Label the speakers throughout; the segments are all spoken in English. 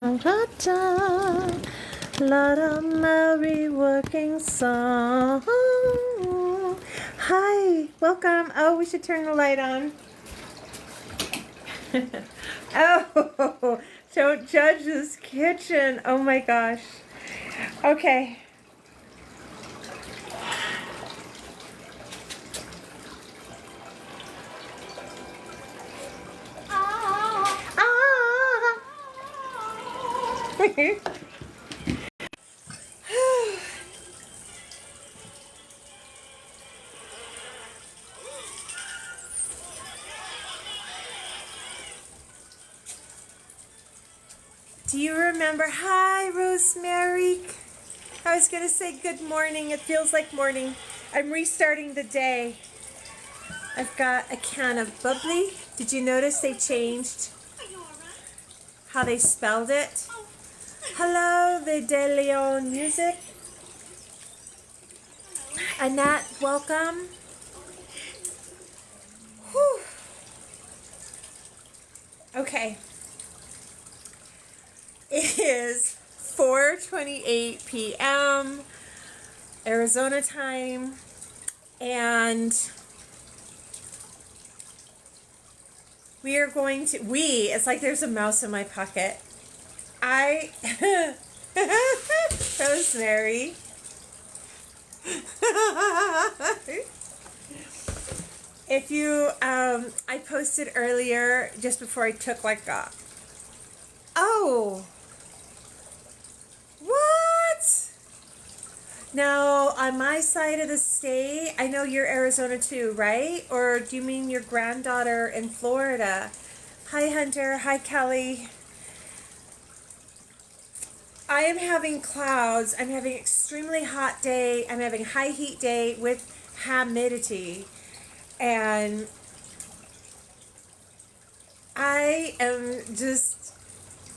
Speaker 1: Ta-ta, lot of merry working song. Hi, welcome. Oh, we should turn the light on. Oh, don't judge this kitchen. Oh my gosh. Okay. Do you remember? Hi, Rosemary. I was going to say good morning. It feels like morning. I'm restarting the day. I've got a can of bubbly. Did you notice they changed how they spelled it? Hello, the De Leon music. Annette, welcome. Whew. Okay. It is 4:28 p.m. Arizona time, and we are going to, it's like there's a mouse in my pocket. Rosemary. If you, I posted earlier, just before I took like a, oh, what? Now, on my side of the state, I know you're Arizona too, right? Or do you mean your granddaughter in Florida? Hi, Hunter. Hi, Kelly. I am having clouds. I'm having extremely hot day. I'm having high heat day with humidity. And I am just,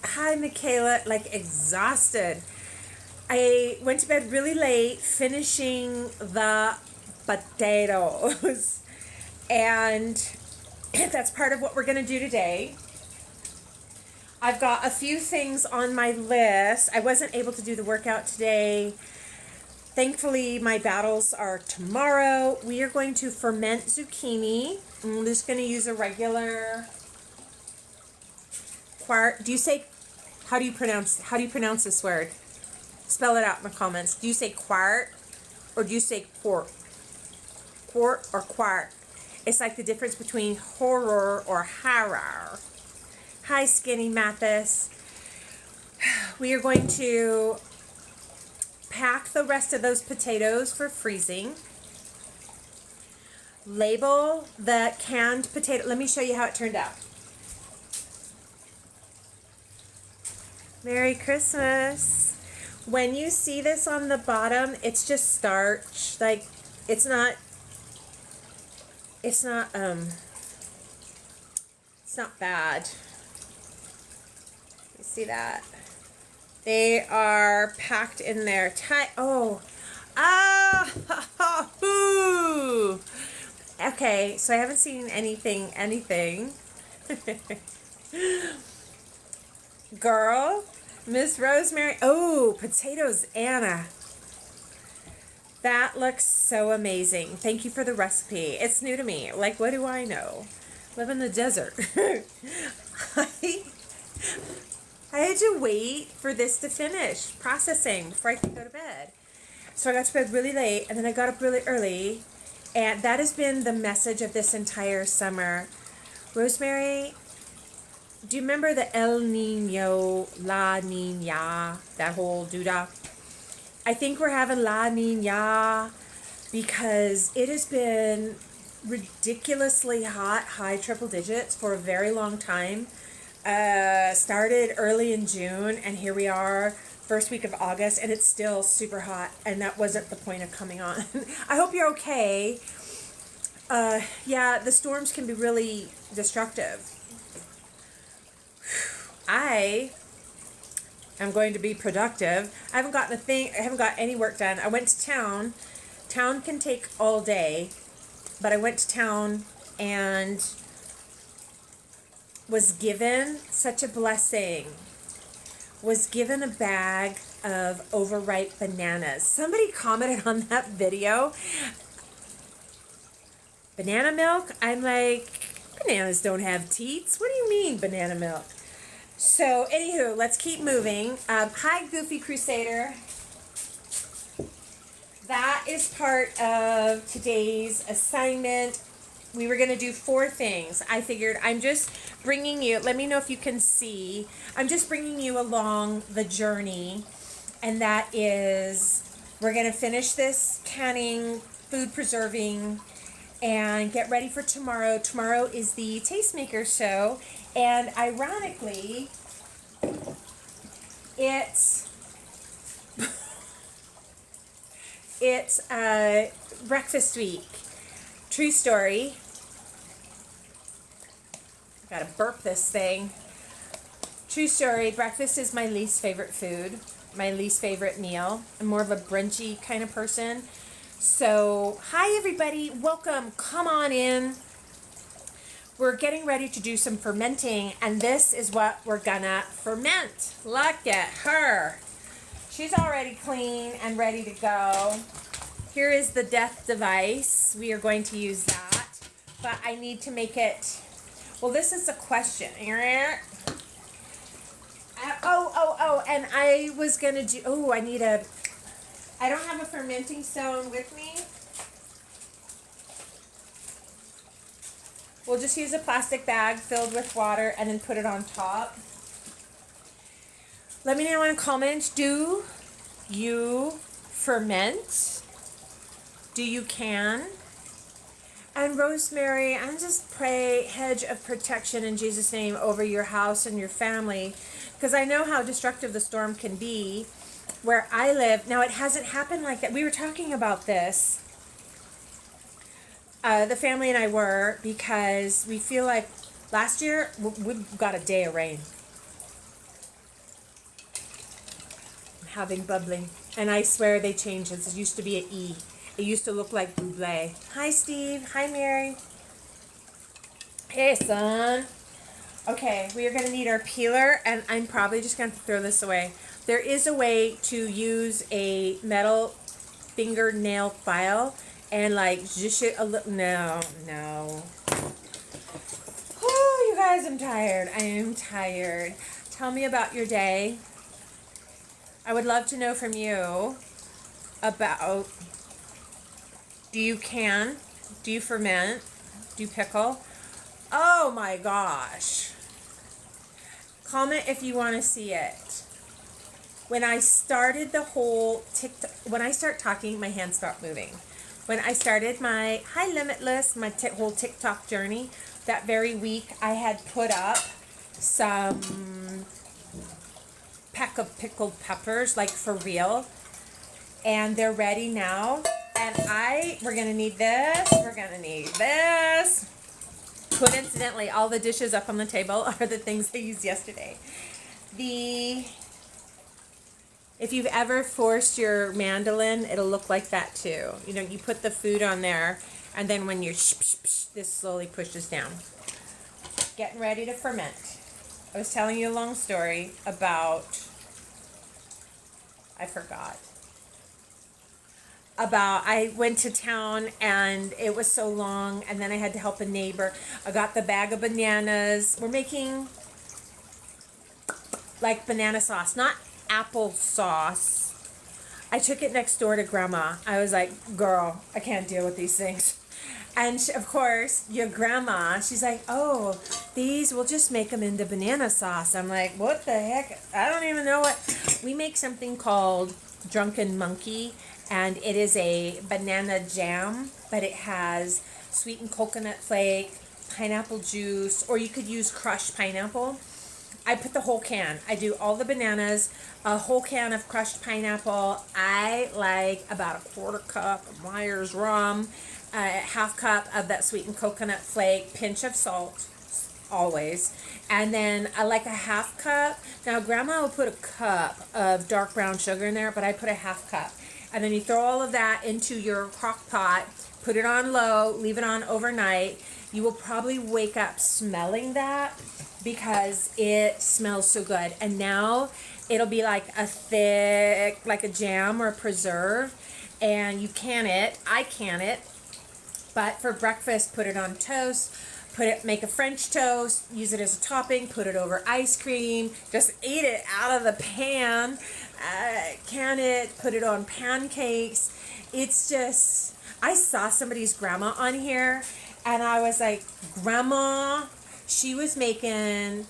Speaker 1: hi, Michaela, like exhausted. I went to bed really late finishing the potatoes, and that's part of what we're going to do today. I've got a few things on my list. I wasn't able to do the workout today. Thankfully, my battles are tomorrow. We are going to ferment zucchini. I'm just going to use a regular quart. Do you say, how do you pronounce this word? Spell it out in the comments. Do you say quart or do you say quart? Quart or quart? It's like the difference between horror or horror. Hi, Skinny Mathis. We are going to pack the rest of those potatoes for freezing. Label the canned potato. Let me show you how it turned out. Merry Christmas. When you see this on the bottom, it's just starch. Like, it's not bad. You see that? They are packed in there tight. Okay, so I haven't seen anything. Girl, Miss Rosemary. Oh, potatoes, Anna. That looks so amazing. Thank you for the recipe. It's new to me. Like, what do I know? Live in the desert. I had to wait for this to finish processing before I could go to bed. So I got to bed really late, and then I got up really early, and that has been the message of this entire summer. Rosemary, do you remember the El Nino, La Nina, that whole doodah? I think we're having La Nina because it has been ridiculously hot, high triple digits for a very long time. Started early in June, and here we are, first week of August, and it's still super hot, and that wasn't the point of coming on. I hope you're okay. Yeah, the storms can be really destructive. I am going to be productive. I haven't got any work done. I went to town. Town can take all day, but I went to town and was given such a blessing was given a bag of overripe bananas. Somebody commented on that video. Banana milk? I'm like, bananas don't have teats. What do you mean, banana milk? So, anywho, let's keep moving. Hi, Goofy Crusader. That is part of today's assignment. We were going to do 4 things. I figured I'm just bringing you, let me know if you can see, I'm just bringing you along the journey. And that is, we're going to finish this canning, food preserving, and get ready for tomorrow. Tomorrow is the Tastemaker show. And ironically, it's breakfast week. True story. Gotta burp this thing. True story, breakfast is my least favorite food, my least favorite meal. I'm more of a brunchy kind of person. So, hi everybody, welcome, come on in. We're getting ready to do some fermenting, and this is what we're gonna ferment. Look at her. She's already clean and ready to go. Here is the death device. We are going to use that, but I need to make it, well, this is a question. And I was going to do, I don't have a fermenting stone with me. We'll just use a plastic bag filled with water and then put it on top. Let me know in comments, do you ferment? Do you can? And Rosemary, I just pray hedge of protection in Jesus' name over your house and your family, because I know how destructive the storm can be where I live. Now, it hasn't happened like that. We were talking about this, the family and I were, because we feel like last year we got a day of rain. I'm having bubbling. And I swear they changed it. It used to be an E. It used to look like buble. Hi, Steve. Hi, Mary. Hey, son. Okay, we are going to need our peeler, and I'm probably just going to throw this away. There is a way to use a metal fingernail file and, like, just it a little. No. Oh, you guys, I'm tired. I am tired. Tell me about your day. I would love to know from you about, do you can? Do you ferment? Do you pickle? Oh my gosh. Comment if you want to see it. When I started the whole TikTok, when I start talking, my hands stop moving. When I started my, hi Limitless, my whole TikTok journey, that very week I had put up some pack of pickled peppers, like for real. And they're ready now. And we're going to need this. We're going to need this. Coincidentally, all the dishes up on the table are the things I used yesterday. If you've ever forced your mandolin, it'll look like that too. You know, you put the food on there, and then when you're this slowly pushes down. Getting ready to ferment. I was telling you a long story about, I forgot. I went to town and it was so long, and then I had to help a neighbor. I got the bag of bananas. We're making like banana sauce, not apple sauce. I took it next door to Grandma. I was like, girl, I can't deal with these things. And of course, your grandma, she's like, oh, we'll just make them into banana sauce. I'm like, what the heck? I don't even know what. We make something called Drunken Monkey. And it is a banana jam, but it has sweetened coconut flake, pineapple juice, or you could use crushed pineapple. I put the whole can. I do all the bananas, a whole can of crushed pineapple. I like about a quarter cup of Myers rum, a half cup of that sweetened coconut flake, pinch of salt, always. And then I like a half cup. Now, Grandma will put a cup of dark brown sugar in there, but I put a half cup. And then you throw all of that into your crock pot, put it on low, leave it on overnight. You will probably wake up smelling that because it smells so good. And now It'll be like a thick, like a jam or a preserve, and you can it. I can it, but for breakfast, put it on toast. Make a French toast, use it as a topping, put it over ice cream, just eat it out of the pan, can it, put it on pancakes. It's just, I saw somebody's grandma on here, and I was like, Grandma, she was making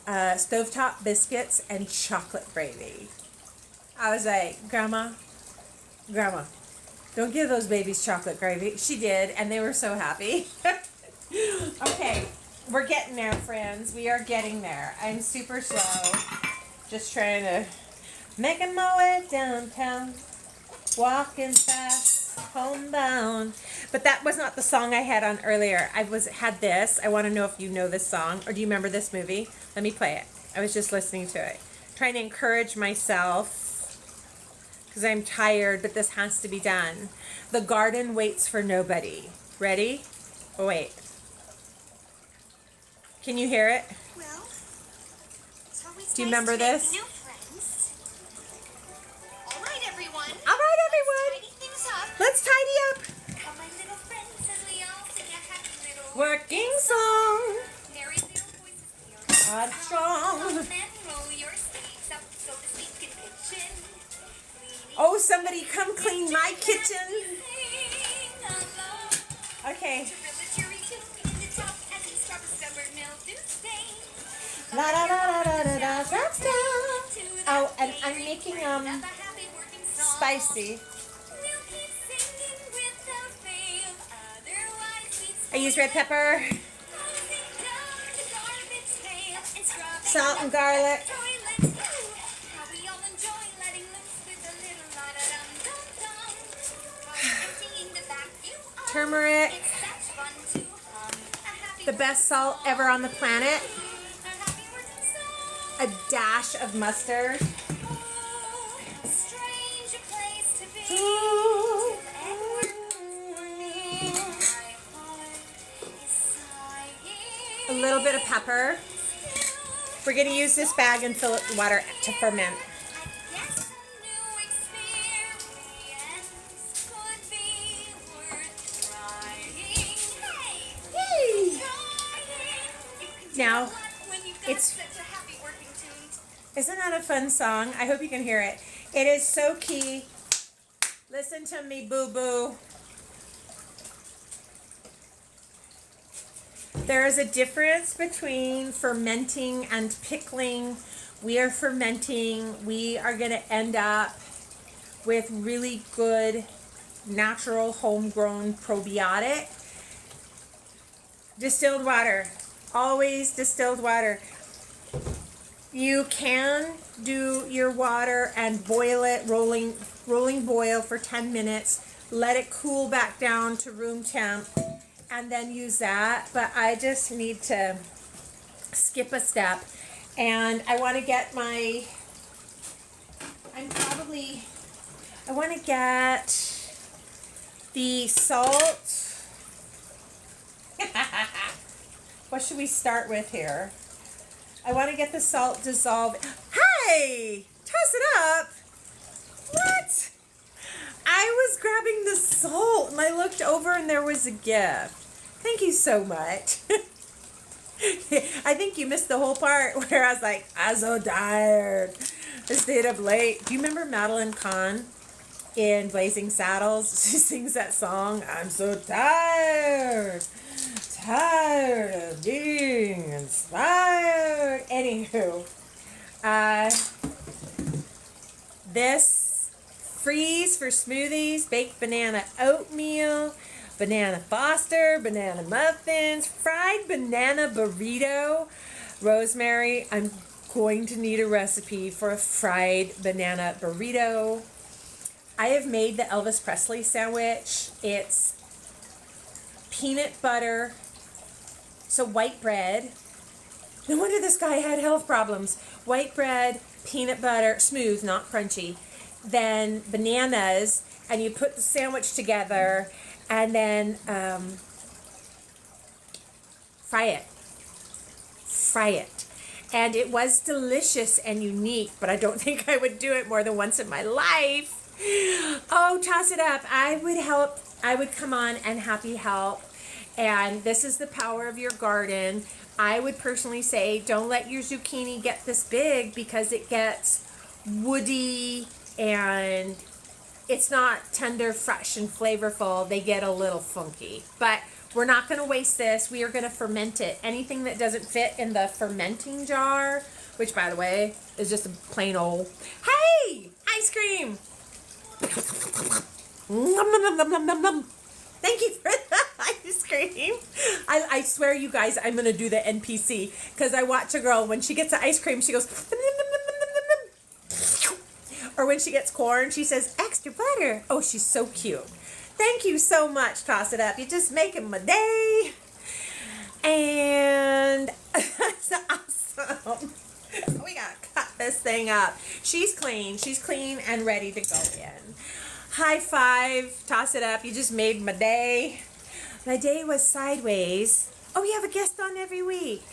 Speaker 1: stovetop biscuits and chocolate gravy. I was like, Grandma, don't give those babies chocolate gravy. She did, and they were so happy. Okay, we're getting there, friends. We are getting there. I'm super slow. Just trying to making my way downtown, walking fast, homebound. But that was not the song I had on earlier. Had this. I want to know if you know this song, or do you remember this movie? Let me play it. I was just listening to it, trying to encourage myself because I'm tired, but this has to be done. The garden waits for nobody. Ready? Oh, wait. Can you hear it?
Speaker 2: Well, it's always
Speaker 1: do you
Speaker 2: nice
Speaker 1: remember
Speaker 2: to
Speaker 1: this?
Speaker 2: New friends. All right, everyone.
Speaker 1: All right, everyone.
Speaker 2: Let's tidy things up.
Speaker 1: Let's tidy up.
Speaker 2: Come, my little friends, as we all sing a happy little
Speaker 1: Working song.
Speaker 2: merry little voices we are.
Speaker 1: God strong.
Speaker 2: Come and roll your sleeves up so to speak in kitchen.
Speaker 1: Oh, somebody come clean my kitchen. Okay. La da da da da da da da. Oh, and I'm making spicy. I use red pepper, salt and garlic, turmeric, the best salt ever on the planet, a dash of mustard. A little bit of pepper. We're going to use this bag and fill it with water to ferment. Yay! Now, isn't that a fun song? I hope you can hear it. It is so key. Listen to me, boo-boo. There is a difference between fermenting and pickling. We are fermenting. We are going to end up with really good, natural, homegrown probiotic. Distilled water. Always distilled water. You can do your water and boil it, rolling boil for 10 minutes. Let it cool back down to room temp, and then use that. But I just need to skip a step, and I want to get I want to get the salt. What should we start with here? I want to get the salt dissolved. Hey! Toss it up! What? I was grabbing the salt and I looked over and there was a gift. Thank you so much. I think you missed the whole part where I was like, I'm so tired. I stayed up late. Do you remember Madeline Kahn in Blazing Saddles? She sings that song, I'm so tired. Tired of being inspired. Anywho, this freeze for smoothies, baked banana oatmeal, banana Foster, banana muffins, fried banana burrito. Rosemary, I'm going to need a recipe for a fried banana burrito. I have made the Elvis Presley sandwich. It's peanut butter, so white bread. No wonder this guy had health problems. White bread, peanut butter, smooth, not crunchy. Then bananas, and you put the sandwich together, and then fry it. And it was delicious and unique, but I don't think I would do it more than once in my life. Oh, toss it up. I would help. I would come on and happy help. And this is the power of your garden. I would personally say don't let your zucchini get this big because it gets woody and it's not tender, fresh, and flavorful. They get a little funky. But we're not going to waste this. We are going to ferment it. Anything that doesn't fit in the fermenting jar, which, by the way, is just a plain old, hey, ice cream. Thank you for the ice cream. I swear, you guys, I'm going to do the NPC because I watch a girl, when she gets the ice cream, she goes, or when she gets corn, she says, extra butter. Oh, she's so cute. Thank you so much, Toss It Up. You're just making my day. And that's awesome. We got to cut this thing up. She's clean. She's clean and ready to go in. High five. Toss it up. You just made my day. My day was sideways. Oh, we have a guest on every week.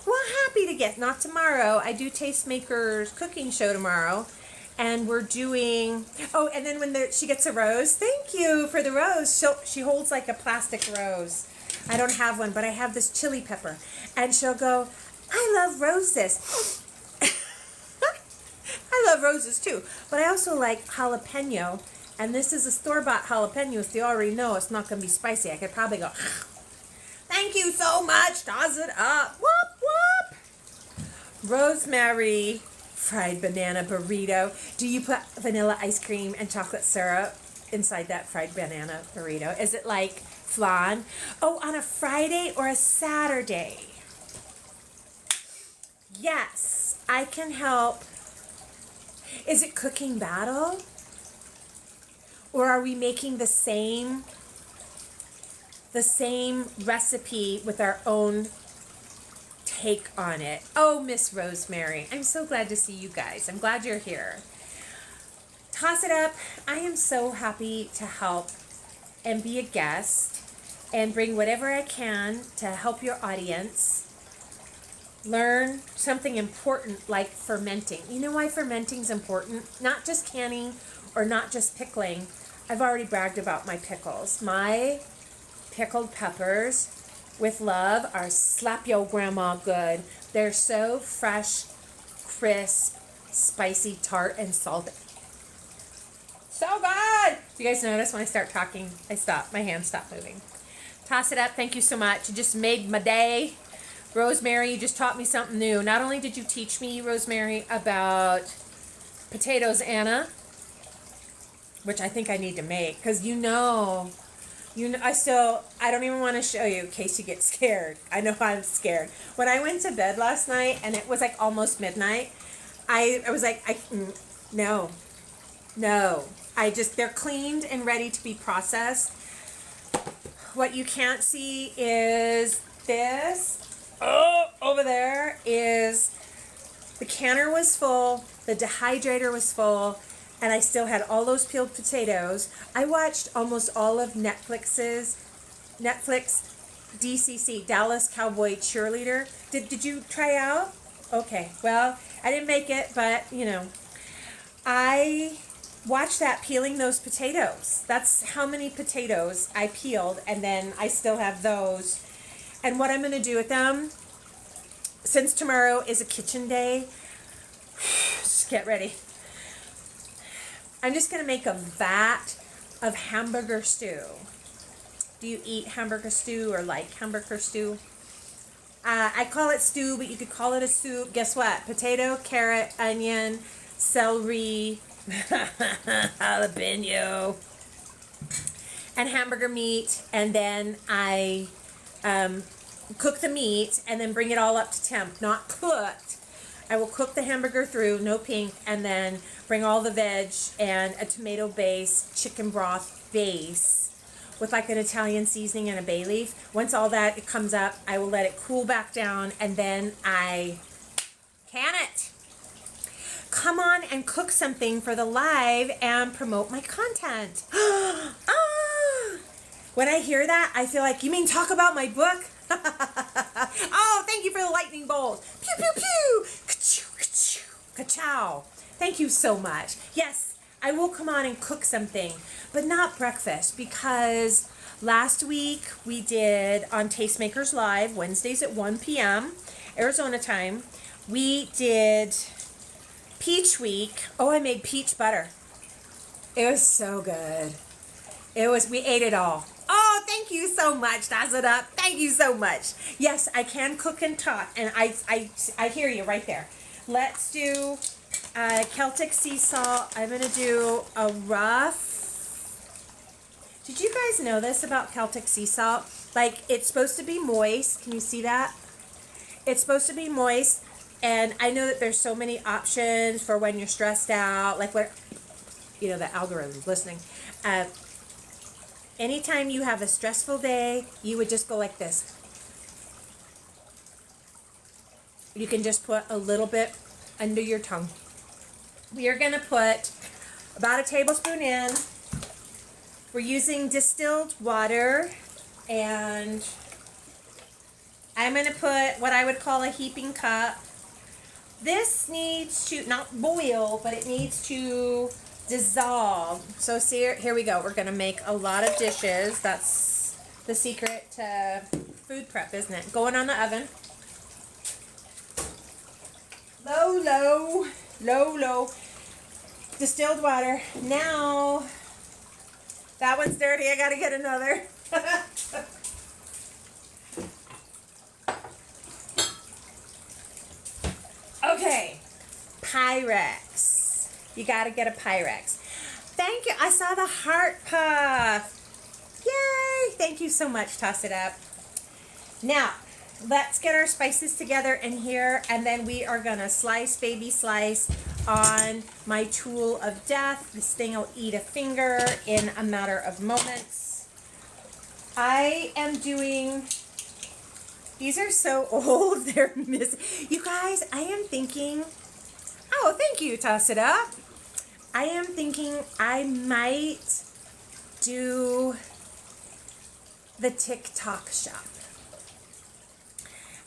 Speaker 1: Well, happy to get. Not tomorrow. I do Tastemakers cooking show tomorrow. And we're doing, oh, and then when she gets a rose, thank you for the rose. She holds like a plastic rose. I don't have one, but I have this chili pepper. And she'll go, I love roses. I love roses too. But I also like jalapeno. And this is a store-bought jalapeno, so you already know it's not going to be spicy. I could probably go, thank you so much. Toss it up. Whoop, whoop. Rosemary. Fried banana burrito. Do you put vanilla ice cream and chocolate syrup inside that fried banana burrito? Is it like flan? Oh, on a Friday or a Saturday? Yes, I can help. Is it cooking battle? Or are we making the same recipe with our own take on it? Oh, Miss Rosemary, I'm so glad to see you guys. I'm glad you're here. Toss it up. I am so happy to help and be a guest and bring whatever I can to help your audience learn something important like fermenting. You know why fermenting is important? Not just canning or not just pickling. I've already bragged about my pickles. My pickled peppers with love are slap yo grandma good. They're so fresh, crisp, spicy, tart, and salty. So good! You guys notice when I start talking, I stop. My hands stop moving. Toss it up. Thank you so much. You just made my day. Rosemary, you just taught me something new. Not only did you teach me, Rosemary, about potatoes Anna, which I think I need to make, because I don't even want to show you in case you get scared. I know I'm scared. When I went to bed last night and it was like almost midnight, I was like, no. They're cleaned and ready to be processed. What you can't see is this. Oh, over there is the canner was full, the dehydrator was full, and I still had all those peeled potatoes. I watched almost all of Netflix DCC, Dallas Cowboy Cheerleader. Did you try out? Okay, well, I didn't make it, but, I watched that peeling those potatoes. That's how many potatoes I peeled, and then I still have those. And what I'm going to do with them, since tomorrow is a kitchen day, just get ready. I'm just going to make a vat of hamburger stew. Do you eat hamburger stew or like hamburger stew? I call it stew, but you could call it a soup. Guess what? Potato, carrot, onion, celery, jalapeno, and hamburger meat. And then I cook the meat and then bring it all up to temp. Not cooked. I will cook the hamburger through, no pink, and then bring all the veg and a tomato base, chicken broth base with like an Italian seasoning and a bay leaf. Once all that comes up, I will let it cool back down and then I can it. Come on and cook something for the live and promote my content. When I hear that, I feel like, you mean talk about my book? Oh, thank you for the lightning bolt. Pew, pew, pew. Ka-chow, ka-chow, ka-chow. Thank you so much. Yes, I will come on and cook something, but not breakfast, because last week we did on Tastemakers Live, Wednesdays at 1 p.m. Arizona time, we did Peach Week. Oh, I made peach butter. It was so good. We ate it all. Oh, thank you so much. That's it up. Thank you so much. Yes, I can cook and talk, and I hear you right there. Let's do Celtic sea salt. I'm going to do a rough. Did you guys know this about Celtic sea salt? Like, it's supposed to be moist. Can you see that? It's supposed to be moist, and I know that there's so many options for when you're stressed out, like what, you know, the algorithm's listening. Anytime you have a stressful day, you would just go like this. You can just put a little bit under your tongue. We are going to put about a tablespoon in. We're using distilled water, and I'm going to put what I would call a heaping cup. This needs to not boil, but it needs to dissolve. So see, here we go. We're going to make a lot of dishes. That's the secret to food prep, isn't it? Going on the oven. Low, low, low, low. Distilled water. Now, that one's dirty. I got to get another. Okay. Pyrex. You got to get a Pyrex. Thank you. I saw the heart puff. Yay. Thank you so much. Toss it up. Now, let's get our spices together in here, and then we are going to slice, baby slice, on my tool of death. This thing will eat a finger in a matter of moments. I am doing, these are so old, they're missing. You guys, I am thinking, oh, thank you, toss it up. I am thinking I might do the TikTok shop.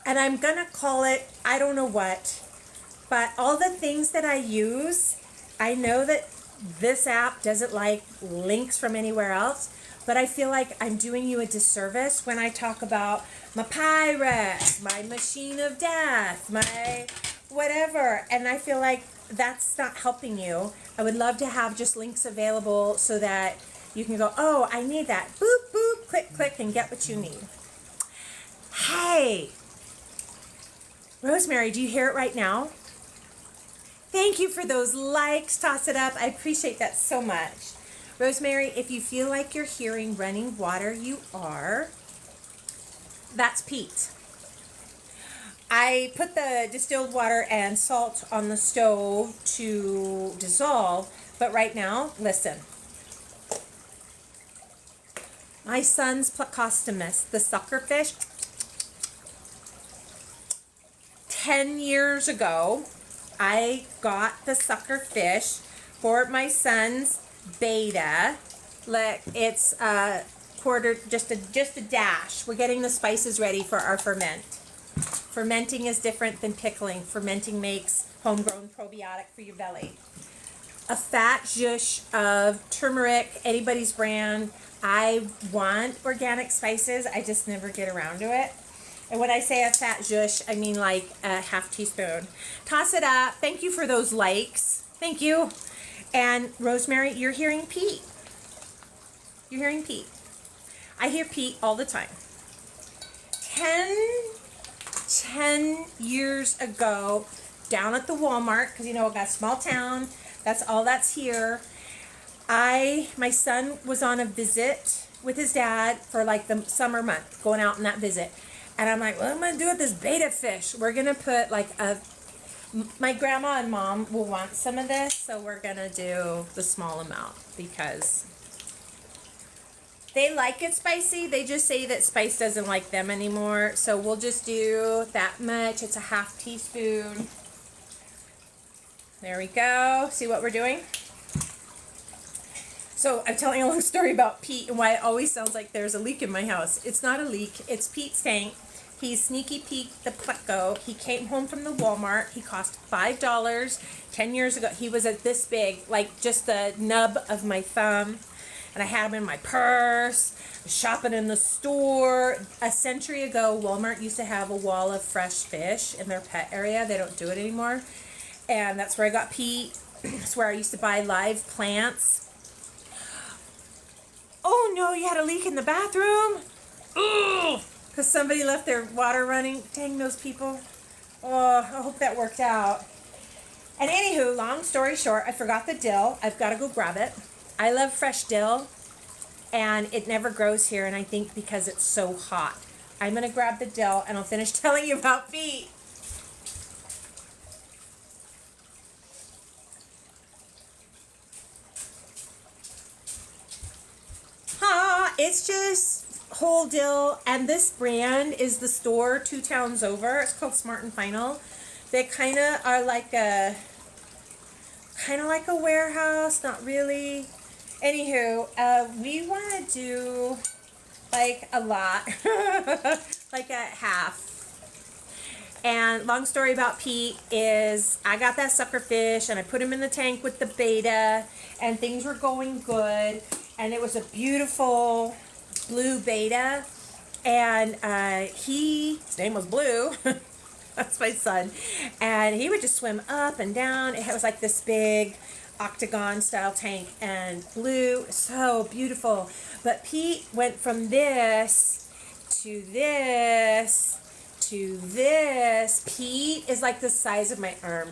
Speaker 1: And I'm going to call it, I don't know what, but all the things that I use, I know that this app doesn't like links from anywhere else, but I feel like I'm doing you a disservice when I talk about my Pyrex, my machine of death, my whatever, and I feel like that's not helping you. I would love to have just links available so that you can go, oh, I need that. Boop, boop, click, click, and get what you need. Hey, Rosemary, do you hear it right now? Thank you for those likes. Toss it up. I appreciate that so much. Rosemary, if you feel like you're hearing running water, you are. That's peat. I put the distilled water and salt on the stove to dissolve, but right now, listen. My son's Plecostomus, the suckerfish, 10 years ago, I got the suckerfish for my son's beta. Look, it's quarter, just a dash. We're getting the spices ready for our ferment. Fermenting is different than pickling. Fermenting makes homegrown probiotic for your belly. A fat zhuzh of turmeric, anybody's brand. I want organic spices. I just never get around to it. And when I say a fat zhuzh, I mean like a half teaspoon. Toss it up. Thank you for those likes. Thank you. And Rosemary, you're hearing peat. You're hearing peat. I hear peat all the time. 10 years ago, down at the Walmart, because you know, I got a small town, that's all that's here. My son was on a visit with his dad for like the summer month, going out on that visit. And I'm like, what am I going to do with this beta fish? We're going to put like my grandma and mom will want some of this, so we're going to do the small amount because they like it spicy. They just say that spice doesn't like them anymore. So we'll just do that much. It's a half teaspoon. There we go. See what we're doing? So I'm telling a long story about peat and why it always sounds like there's a leak in my house. It's not a leak. It's Pete's tank. He sneaky peeked the pleco. He came home from the Walmart. He cost $5 10 years ago. He was at this big, like just the nub of my thumb. And I had him in my purse, shopping in the store. A century ago, Walmart used to have a wall of fresh fish in their pet area. They don't do it anymore. And that's where I got Pete. It's where I used to buy live plants. Oh no, you had a leak in the bathroom? Ugh! Because somebody left their water running. Dang those people. Oh, I hope that worked out. And anywho, long story short, I forgot the dill. I've got to go grab it. I love fresh dill, and it never grows here, and I think because it's so hot. I'm going to grab the dill, and I'll finish telling you about Pete. It's just whole dill, and this brand is the store 2 towns over. It's called Smart and Final. They kind of are like a warehouse, not really. Anywho, we want to do like a lot, like a half. And long story about Pete is I got that sucker fish and I put him in the tank with the beta, and things were going good, and it was a beautiful blue beta, and his name was Blue. That's my son, and he would just swim up and down. It was like this big octagon style tank, and Blue, so beautiful. But Pete went from this to this to this. Pete is like the size of my arm.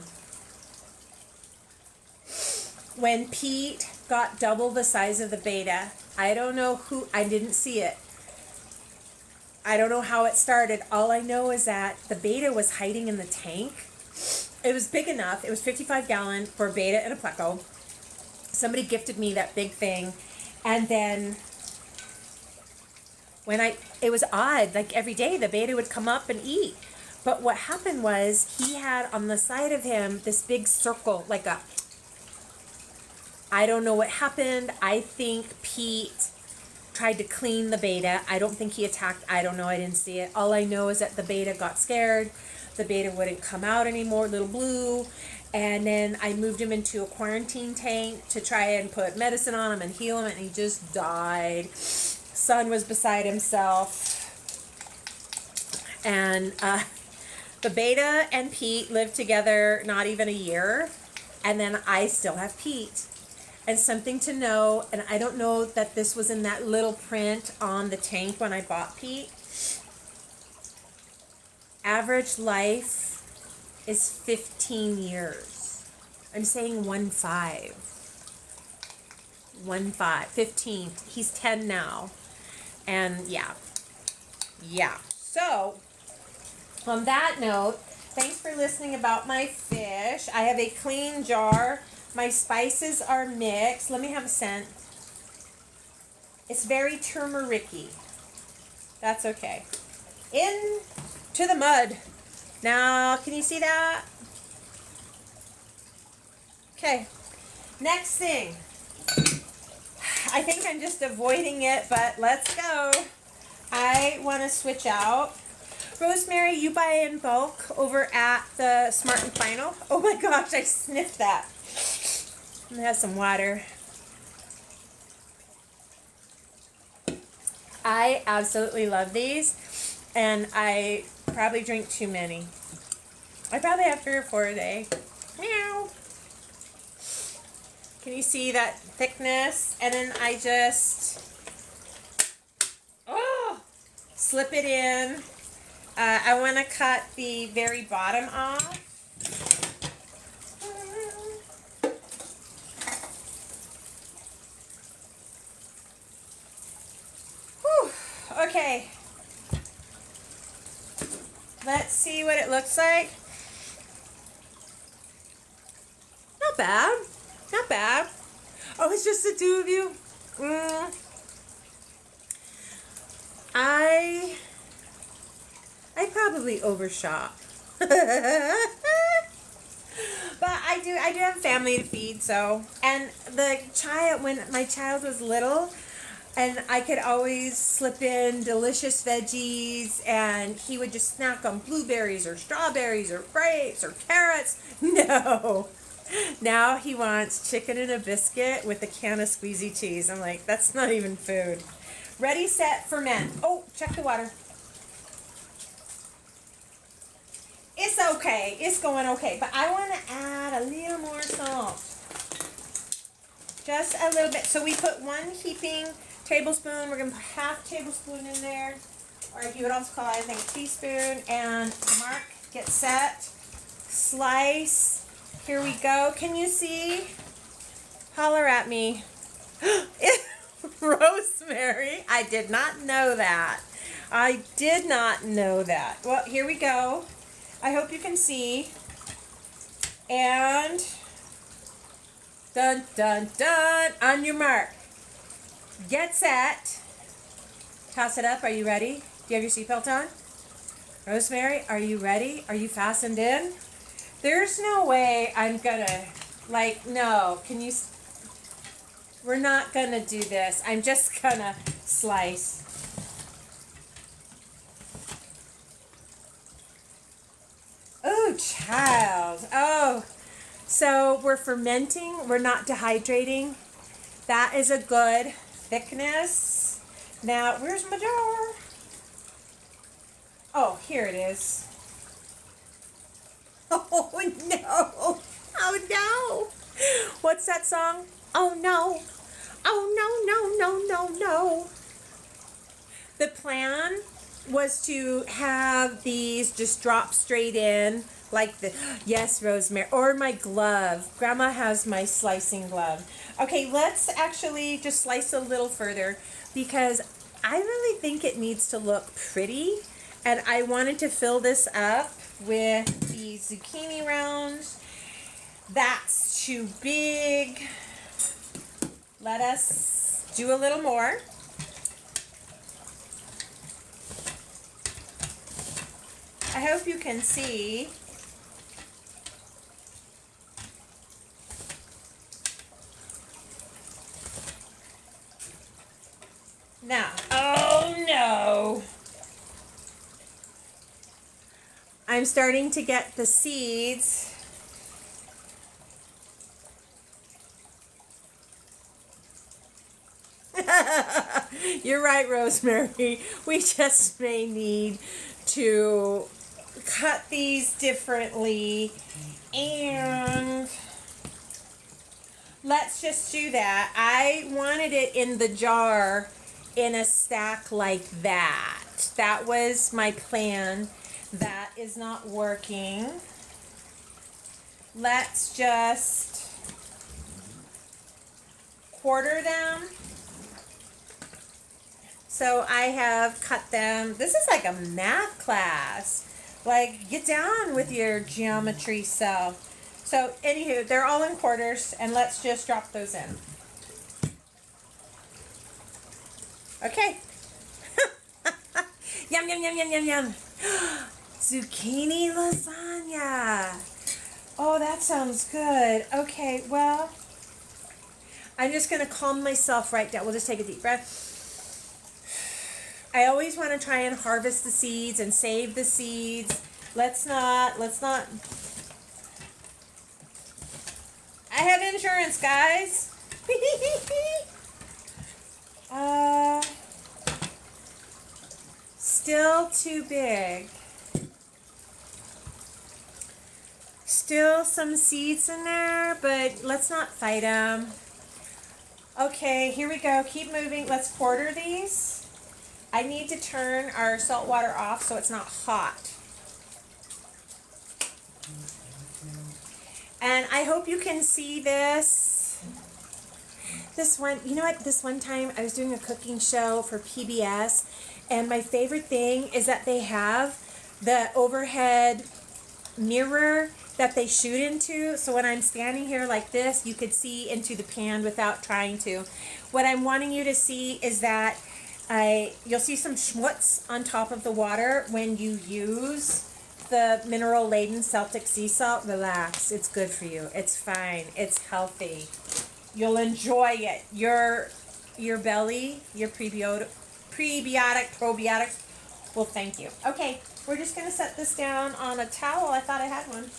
Speaker 1: When Pete got double the size of the beta, I don't know who, I didn't see it. I don't know how it started. All I know is that the beta was hiding in the tank. It was big enough. It was 55-gallon for a beta and a pleco. Somebody gifted me that big thing. And then it was odd, like every day the beta would come up and eat. But what happened was he had on the side of him this big circle, like a, I don't know what happened. I think Pete tried to clean the beta. I don't think he attacked. I don't know. I didn't see it. All I know is that the beta got scared. The beta wouldn't come out anymore, little Blue. And then I moved him into a quarantine tank to try and put medicine on him and heal him, and he just died. Son was beside himself. And the beta and Pete lived together not even a year. And then I still have Pete. And something to know, and I don't know that this was in that little print on the tank when I bought Pete. Average life is 15 years. I'm saying 15. 15. He's 10 now. And yeah. So, on that note, thanks for listening about my fish. I have a clean jar. My spices are mixed. Let me have a scent. It's very turmeric-y. That's okay. Into the mud. Now, can you see that? Okay. Next thing. I think I'm just avoiding it, but let's go. I want to switch out. Rosemary, you buy in bulk over at the Smart and Final. Oh my gosh, I sniffed that. I'm gonna have some water. I absolutely love these, and I probably drink too many. I probably have 3 or 4 a day. Meow. Can you see that thickness? And then I just slip it in. I want to cut the very bottom off. Okay, let's see what it looks like. Not bad, not bad. Oh, it's just the 2 of you. I probably overshot. But I do have family to feed, so. And the child, when my child was little, And I could always slip in delicious veggies, and he would just snack on blueberries or strawberries or grapes or carrots. No. Now he wants chicken and a biscuit with a can of squeezy cheese. I'm like, that's not even food. Ready, set, ferment. Oh, check the water. It's okay. It's going okay. But I want to add a little more salt. Just a little bit. So we put 1 heaping tablespoon. We're going to put half tablespoon in there. Or you would also call it, I think, a teaspoon. And mark, get set. Slice. Here we go. Can you see? Holler at me. Rosemary. I did not know that. I did not know that. Well, here we go. I hope you can see. And dun, dun, dun. On your mark. Get set. Toss it up. Are you ready? Do you have your seatbelt on? Rosemary, are you ready? Are you fastened in? There's no way I'm gonna, like, no. Can you, we're not gonna do this. I'm just gonna slice. Oh, child. Oh, so we're fermenting. We're not dehydrating. That is a good thickness. Now, where's my jar? Oh, here it is. Oh, no. Oh, no. What's that song? Oh, no. Oh, no, no, no, no, no. The plan was to have these just drop straight in like the, yes, Rosemary, or my glove. Grandma has my slicing glove. Okay, let's actually just slice a little further because I really think it needs to look pretty, and I wanted to fill this up with the zucchini rounds. That's too big. Let us do a little more. I hope you can see. Now, oh no. I'm starting to get the seeds. You're right, Rosemary. We just may need to cut these differently, and let's just do that. I wanted it in the jar in a stack like that. That was my plan. That is not working. Let's just quarter them. So I have cut them. This is like a math class. Like, get down with your geometry self. So, anywho, they're all in quarters, and let's just drop those in. Okay. Yum, yum, yum, yum, yum, yum. Zucchini lasagna. Oh, that sounds good. Okay, well, I'm just going to calm myself right down. We'll just take a deep breath. I always want to try and harvest the seeds and save the seeds. Let's not. I have insurance, guys. Still too big. Still some seeds in there, but let's not fight them. Okay, here we go. Keep moving. Let's quarter these. I need to turn our salt water off so it's not hot. And I hope you can see this. This one, you know what? This one time I was doing a cooking show for PBS, and my favorite thing is that they have the overhead mirror that they shoot into. So when I'm standing here like this, you could see into the pan without trying to. What I'm wanting you to see is that you'll see some schmutz on top of the water when you use the mineral-laden Celtic sea salt. Relax. It's good for you. It's fine. It's healthy. You'll enjoy it. Your your belly, your prebiotics, probiotics will thank you. Okay, we're just going to set this down on a towel. I thought I had one.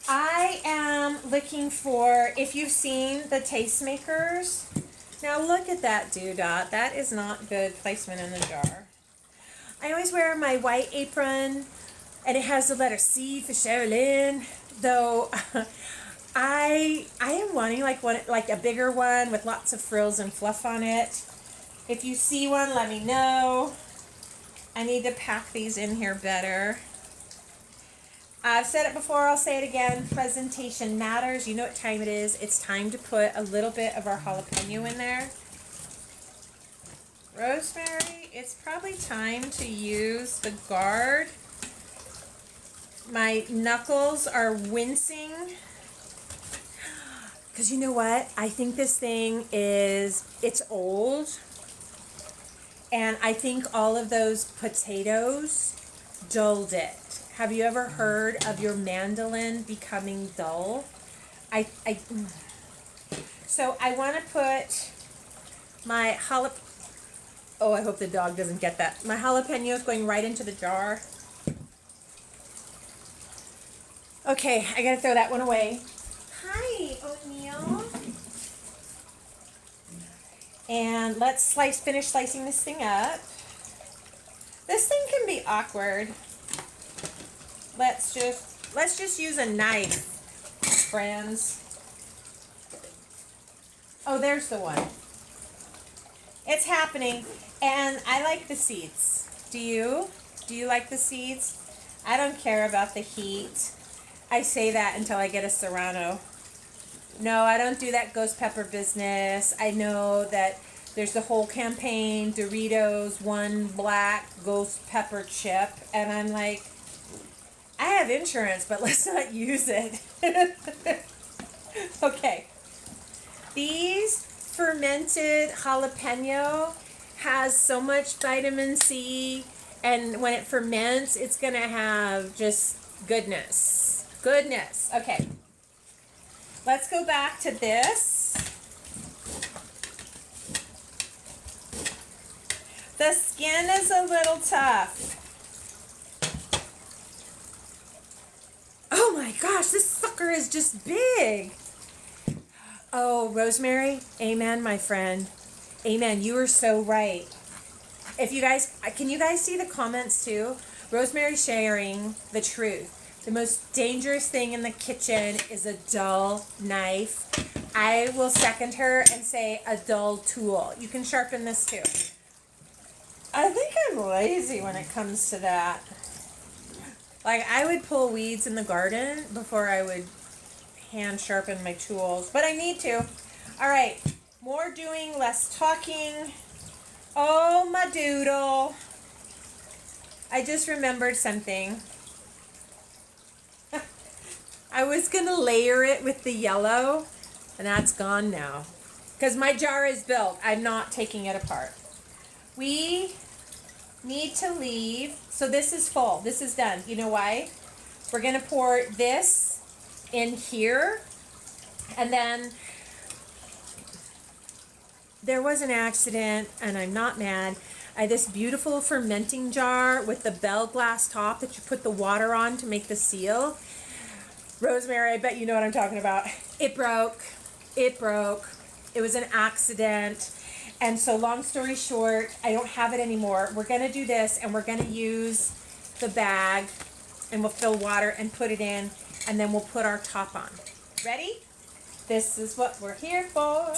Speaker 1: I am looking for, if you've seen the tastemakers, now look at that doodah. That is not good placement in the jar. I always wear my white apron, and it has the letter C for Sherilyn, though I am wanting like a bigger one with lots of frills and fluff on it. If you see one, let me know. I need to pack these in here better. I've said it before, I'll say it again. Presentation matters. You know what time it is. It's time to put a little bit of our jalapeno in there. Rosemary, it's probably time to use the guard. My knuckles are wincing. Because you know what? I think this thing it's old. And I think all of those potatoes dulled it. Have you ever heard of your mandolin becoming dull? So I want to put my jalapeno. Oh, I hope the dog doesn't get that. My jalapeno is going right into the jar. Okay, I gotta throw that one away. Hi, O'Neill. And let's finish slicing this thing up. This thing can be awkward. Let's just use a knife, friends. Oh, there's the one. It's happening, and I like the seeds. Do you? Do you like the seeds? I don't care about the heat. I say that until I get a Serrano. No, I don't do that ghost pepper business. I know that there's the whole campaign, Doritos, one black ghost pepper chip, and I'm like, I have insurance, but let's not use it. Okay. These fermented jalapeno has so much vitamin C, and when it ferments, it's going to have just goodness. Goodness. Okay. Let's go back to this. The skin is a little tough. Oh my gosh, this sucker is just big. Oh, Rosemary, amen, my friend. Amen, you are so right. If you guys, can you guys see the comments too? Rosemary sharing the truth. The most dangerous thing in the kitchen is a dull knife. I will second her and say a dull tool. You can sharpen this too. I think I'm lazy when it comes to that. Like, I would pull weeds in the garden before I would hand sharpen my tools. But I need to. All right. More doing, less talking. Oh, my doodle. I just remembered something. I was going to layer it with the yellow, and that's gone now. Because my jar is built. I'm not taking it apart. We need to leave. So this is full. This is done. You know why? We're going to pour this in here. And then there was an accident, and I'm not mad. I had this beautiful fermenting jar with the bell glass top that you put the water on to make the seal. Rosemary, I bet you know what I'm talking about. It broke. It broke. It was an accident. And so long story short, I don't have it anymore. We're going to do this, and we're going to use the bag, and we'll fill water and put it in, and then we'll put our top on. Ready? This is what we're here for.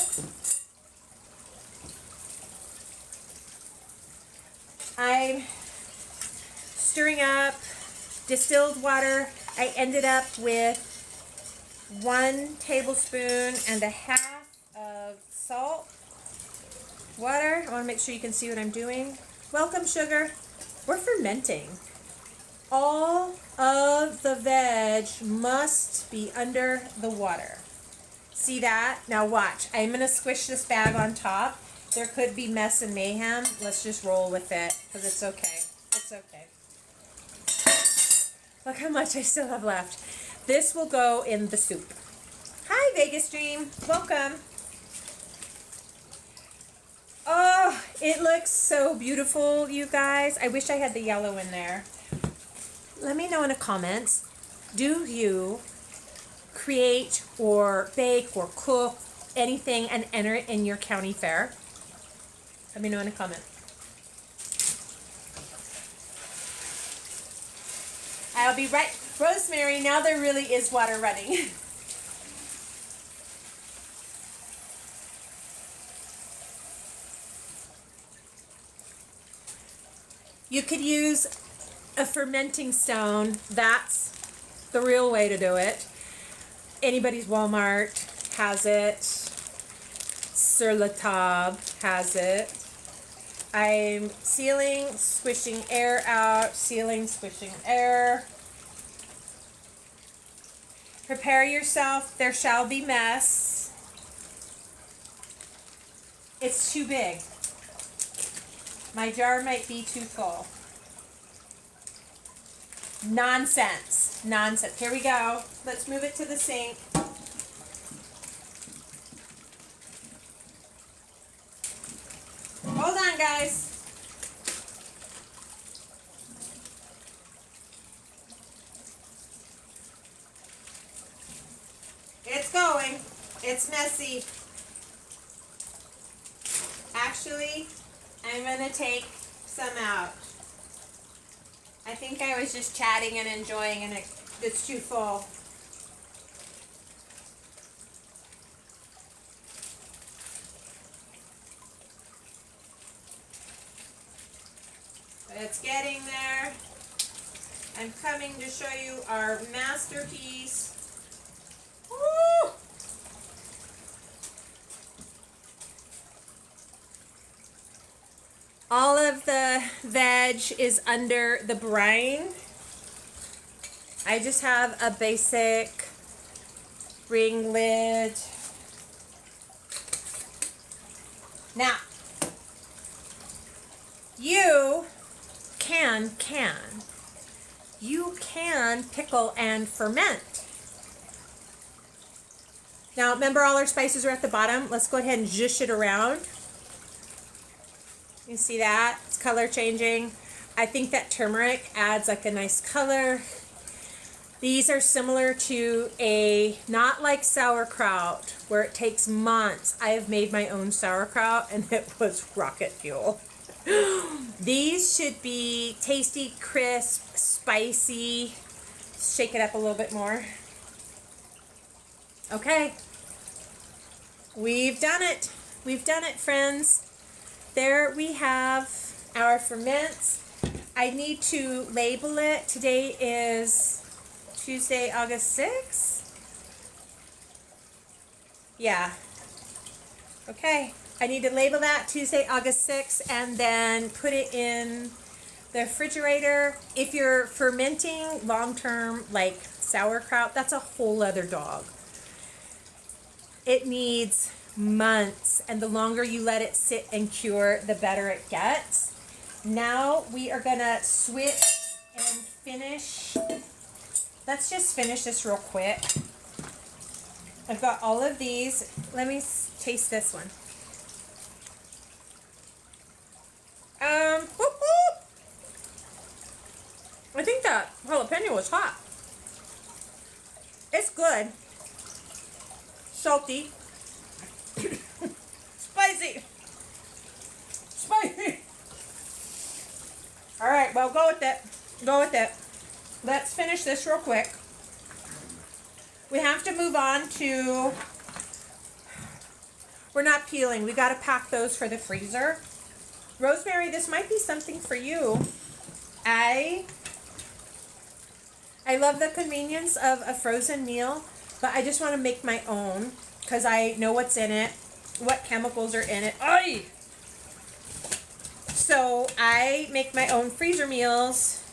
Speaker 1: I'm stirring up distilled water. I ended up with 1 tablespoon and a half of salt. Water. I want to make sure you can see what I'm doing. Welcome, sugar. We're fermenting. All of the veg must be under the water. See that? Now watch. I'm going to squish this bag on top. There could be mess and mayhem. Let's just roll with it because it's okay. It's okay. Look how much I still have left. This will go in the soup. Hi, Vegas Dream. Welcome. Oh, it looks so beautiful, you guys. I wish I had the yellow in there. Let me know in the comments. Do you create or bake or cook anything and enter it in your county fair? Let me know in a comment. I'll be right. Rosemary, now there really is water running. You could use a fermenting stone. That's the real way to do it. Anybody's Walmart has it. Sur la Table has it. I'm sealing, squishing air out, sealing, squishing air. Prepare yourself, there shall be mess. It's too big. My jar might be too full. Nonsense. Nonsense. Here we go. Let's move it to the sink. Hold on, guys. It's going. It's messy. Actually, I'm going to take some out. I think I was just chatting and enjoying and it's too full. It's getting there. I'm coming to show you our masterpiece. Woo! All of the veg is under the brine. I just have a basic ring lid. Now, you can pickle and ferment. Now, remember all our spices are at the bottom. Let's go ahead and zhush it around. You see that? It's color changing. I think that turmeric adds like a nice color. These are similar to not like sauerkraut, where it takes months. I have made my own sauerkraut and it was rocket fuel. These should be tasty, crisp, spicy. Shake it up a little bit more. Okay. We've done it. We've done it, friends. There we have our ferments. I need to label it. Today is Tuesday, August 6th. Yeah. Okay. I need to label that Tuesday, August 6th, and then put it in the refrigerator. If you're fermenting long-term, like sauerkraut, that's a whole other dog. It needs months, and the longer you let it sit and cure, the better it gets. Now we are gonna switch and finish. Let's just finish this real quick. I've got all of these. Let me taste this one. I think that jalapeno was hot. It's good. Salty. Spicy. Spicy. All right, well, go with it. Go with it. Let's finish this real quick. We have to move on to, we're not peeling. We got to pack those for the freezer. Rosemary, this might be something for you. I love the convenience of a frozen meal, but I just want to make my own because I know what's in it, what chemicals are in it. Ay! So I make my own freezer meals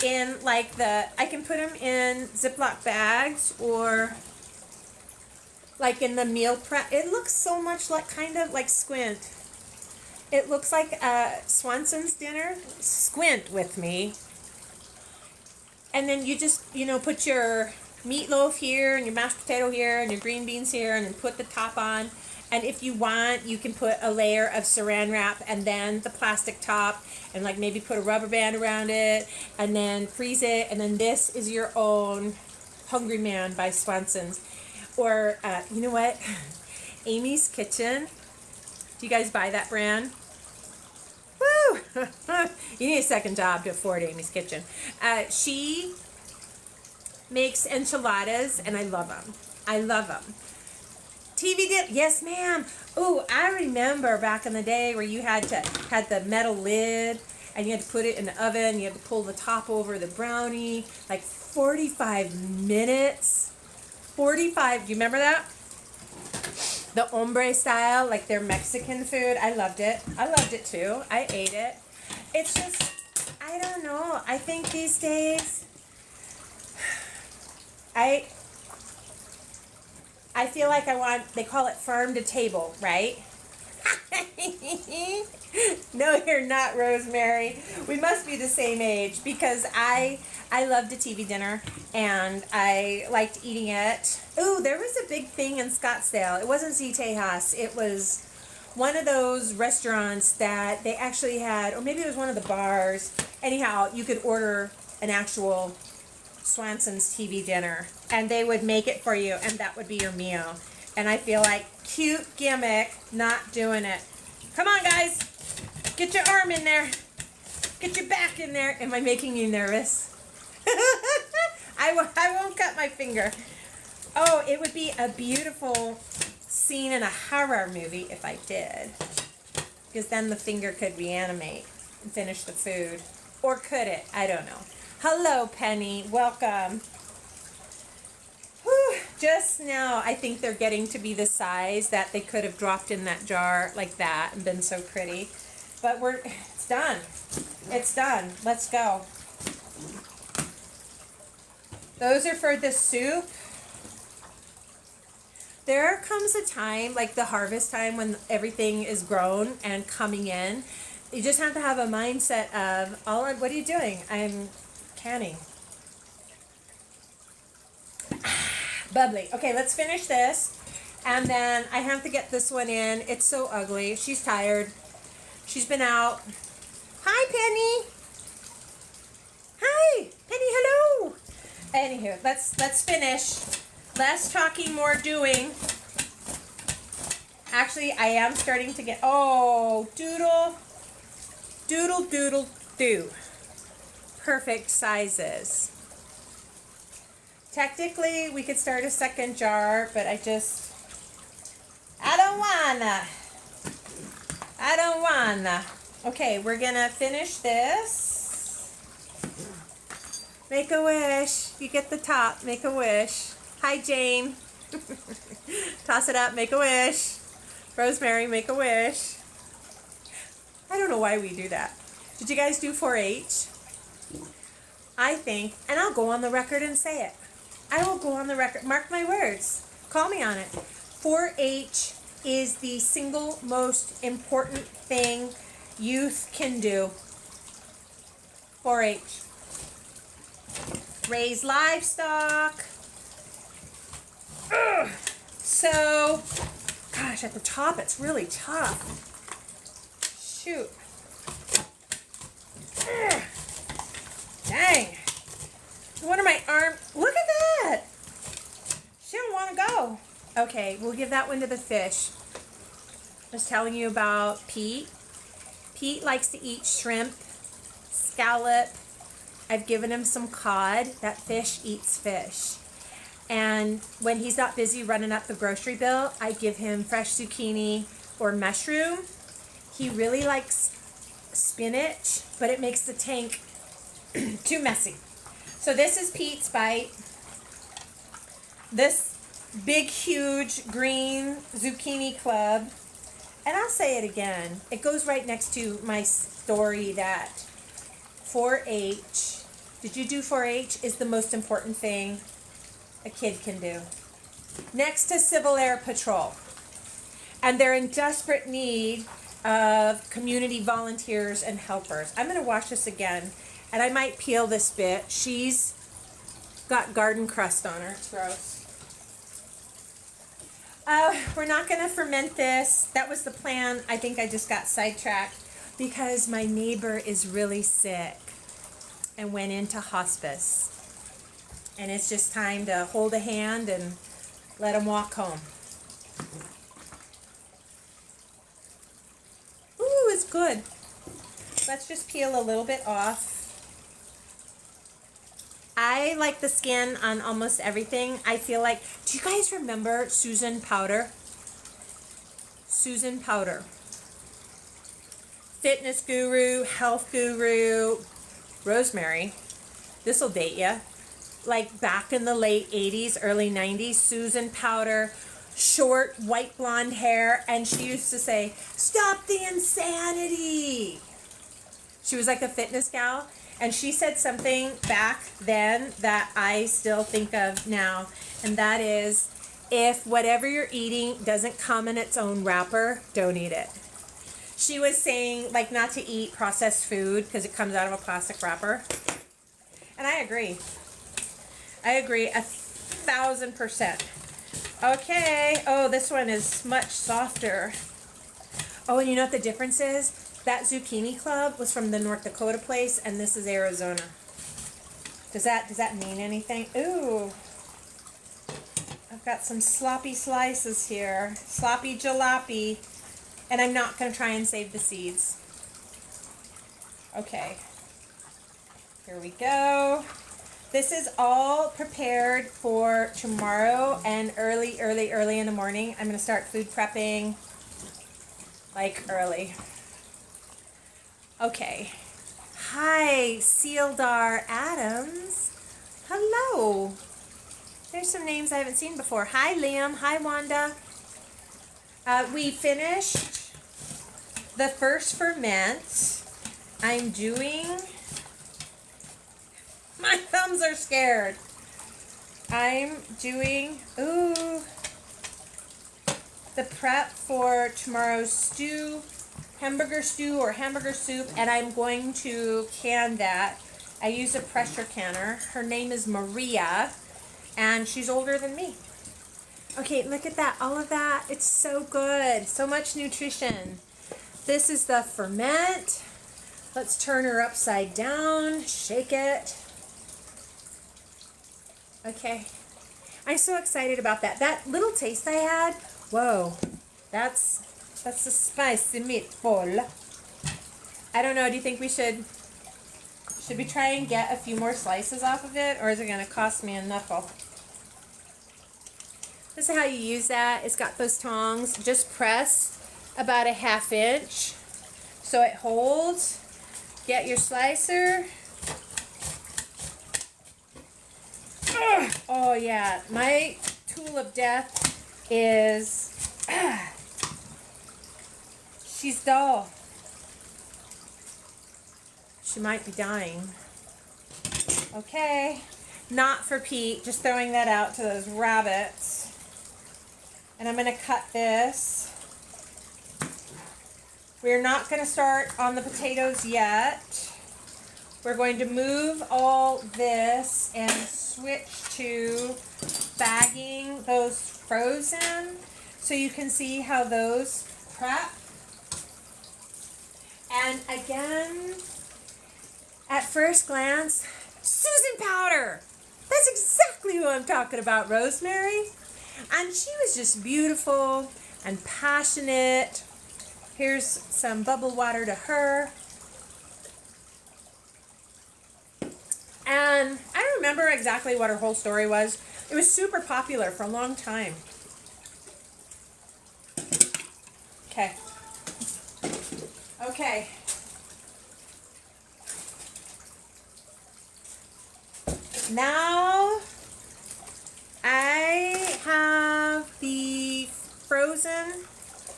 Speaker 1: in like I can put them in Ziploc bags or like in the meal prep. It looks so much like, kind of like Squint. It looks like Swanson's dinner. Squint with me. And then you just, put your meatloaf here and your mashed potato here and your green beans here, and then put the top on. And if you want, you can put a layer of saran wrap and then the plastic top, and like maybe put a rubber band around it and then freeze it. And then this is your own Hungry Man by Swanson's. Or, you know what? Amy's Kitchen. Do you guys buy that brand? Woo! You need a second job to afford Amy's Kitchen. She makes enchiladas, and I love them. I love them. TV dip, yes ma'am. Oh, I remember back in the day where you had the metal lid and you had to put it in the oven. You had to pull the top over the brownie, like 45 minutes. 45. Do you remember that? The hombre style, like their Mexican food. I loved it. I loved it too. I ate it. It's just, I don't know. I think these days, I feel like they call it farm to table, right? No, you're not, Rosemary. We must be the same age, because I loved a TV dinner and I liked eating it. Ooh, there was a big thing in Scottsdale. It wasn't Z Tejas. It was one of those restaurants that they actually had, or maybe it was one of the bars. Anyhow, you could order an actual Swanson's TV dinner and they would make it for you, and that would be your meal. And I feel like, cute gimmick, not doing it. Come on, guys. Get your arm in there. Get your back in there. Am I making you nervous? I won't cut my finger. Oh, it would be a beautiful scene in a horror movie if I did. Because then the finger could reanimate and finish the food. Or could it? I don't know. Hello, Penny. Welcome. Whew. Just now, I think they're getting to be the size that they could have dropped in that jar like that and been so pretty. But it's done. It's done. Let's go. Those are for the soup. There comes a time, like the harvest time, when everything is grown and coming in. You just have to have a mindset of, what are you doing? I'm canning. Bubbly. Okay, let's finish this. And then I have to get this one in. It's so ugly. She's tired. She's been out. Hi, Penny. Hi, Penny. Hello. Anywho, let's finish. Less talking, more doing. Actually, I am starting to get. Oh, doodle, do. Perfect sizes. Technically, we could start a second jar, but I don't wanna. Okay, we're gonna finish this. Make a wish. You get the top. Make a wish. Hi, Jane. Toss it up. Make a wish. Rosemary, make a wish. I don't know why we do that. Did you guys do 4-H? I think, and I'll go on the record and say it. I will go on the record. Mark my words. Call me on it. 4-H is the single most important thing youth can do. 4-H. Raise livestock. Ugh. So, gosh, at the top it's really tough. Shoot. Ugh. Dang. What are my arms? Look at that. She don't want to go. Okay, we'll give that one to the fish. I was telling you about Pete. Pete likes to eat shrimp, scallop. I've given him some cod. That fish eats fish. And when he's not busy running up the grocery bill, I give him fresh zucchini or mushroom. He really likes spinach, but it makes the tank too messy. So this is Pete's bite. This big, huge green zucchini club. And I'll say it again. It goes right next to my story that 4-H, did you do 4-H, is the most important thing a kid can do. Next to Civil Air Patrol. And they're in desperate need of community volunteers and helpers. I'm going to wash this again. And I might peel this bit. She's got garden crust on her. It's gross. We're not going to ferment this. That was the plan. I think I just got sidetracked because my neighbor is really sick and went into hospice. And it's just time to hold a hand and let him walk home. Ooh, it's good. Let's just peel a little bit off. I like the skin on almost everything. I feel like, do you guys remember Susan Powder? Susan Powder. Fitness guru, health guru, Rosemary. This'll date ya. Like back in the late 80s, early 90s, Susan Powder, short, white blonde hair, and she used to say, "Stop the insanity." She was like a fitness gal. And she said something back then that I still think of now, and that is, if whatever you're eating doesn't come in its own wrapper, don't eat it. She was saying, like, not to eat processed food because it comes out of a plastic wrapper. And I agree. I agree 1,000%. Okay. Oh, this one is much softer. Oh, and you know what the difference is? That zucchini club was from the North Dakota place, and this is Arizona. Does that mean anything? Ooh. I've got some sloppy slices here. Sloppy jalopy. And I'm not going to try and save the seeds. Okay. Here we go. This is all prepared for tomorrow and early in the morning. I'm going to start food prepping like early. Okay. Hi, Sealdar Adams. Hello. There's some names I haven't seen before. Hi, Liam. Hi, Wanda. We finished the first ferment. I'm doing... My thumbs are scared. I'm doing... Ooh. The prep for tomorrow's stew. Hamburger stew or hamburger soup, and I'm going to can that. I use a pressure canner. Her name is Maria, and she's older than me. Okay, look at that. All of that. It's so good. So much nutrition. This is the ferment. Let's turn her upside down. Shake it. Okay. I'm so excited about that. That little taste I had, whoa, that's a spicy meatball. I don't know, do you think we should we try and get a few more slices off of it, or is it going to cost me a knuckle? This is how you use that. It's got those tongs. Just press about a 1/2 inch so it holds. Get your slicer. Ugh. Oh yeah, my tool of death is, she's dull. She might be dying. Okay, not for Pete, just throwing that out to those rabbits. And I'm going to cut this. We're not going to start on the potatoes yet. We're going to move all this and switch to bagging those frozen so you can see how those prep. And again, at first glance, Susan Powder. That's exactly who I'm talking about, Rosemary. And she was just beautiful and passionate. Here's some bubble water to her. And I don't remember exactly what her whole story was. It was super popular for a long time. Okay. Okay. Now I have the frozen.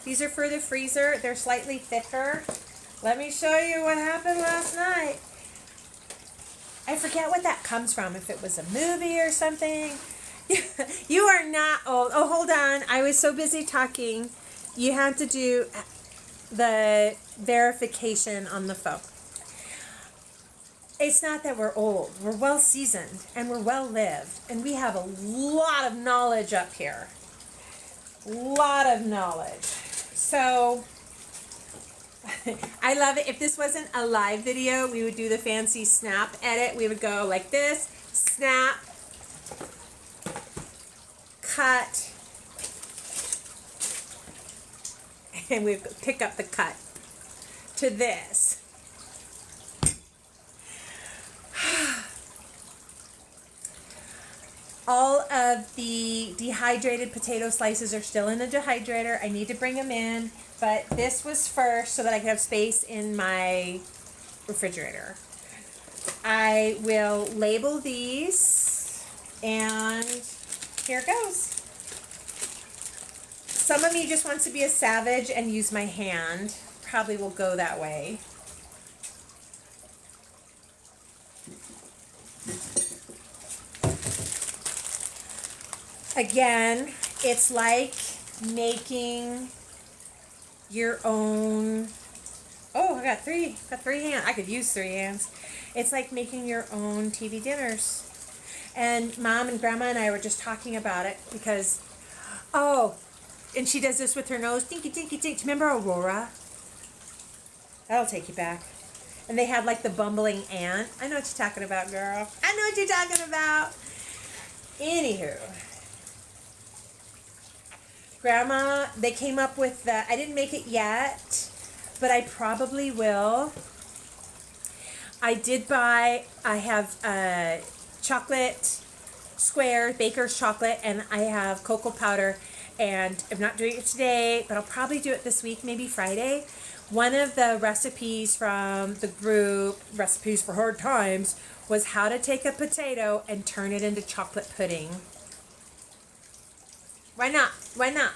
Speaker 1: These are for the freezer. They're slightly thicker. Let me show you what happened last night. I forget what that comes from, if it was a movie or something. You are not old. Oh, hold on. I was so busy talking. You had to do the verification on the phone. It's not that we're old. We're well seasoned and we're well lived. And we have a lot of knowledge up here. Lot of knowledge. So I love it. If this wasn't a live video, we would do the fancy snap edit. We would go like this, snap, cut, and we pick up the cut to this. All of the dehydrated potato slices are still in the dehydrator. I need to bring them in, but this was first so that I could have space in my refrigerator. I will label these, and here it goes. Some of me just wants to be a savage and use my hand. Probably will go that way. Again, it's like making your own. Oh, I got three hands. I could use 3 hands. It's like making your own TV dinners. And Mom and Grandma and I were just talking about it because, oh, and she does this with her nose. Dinky, dinky, dink. Remember Aurora? That'll take you back. And they had like the bumbling ant. I know what you're talking about, girl. I know what you're talking about. Anywho. Grandma, they came up with the, I didn't make it yet, but I probably will. I did buy, I have chocolate square, baker's chocolate, and I have cocoa powder, and I'm not doing it today, but I'll probably do it this week, maybe Friday. One of the recipes from the group, Recipes for Hard Times, was how to take a potato and turn it into chocolate pudding. Why not? Why not?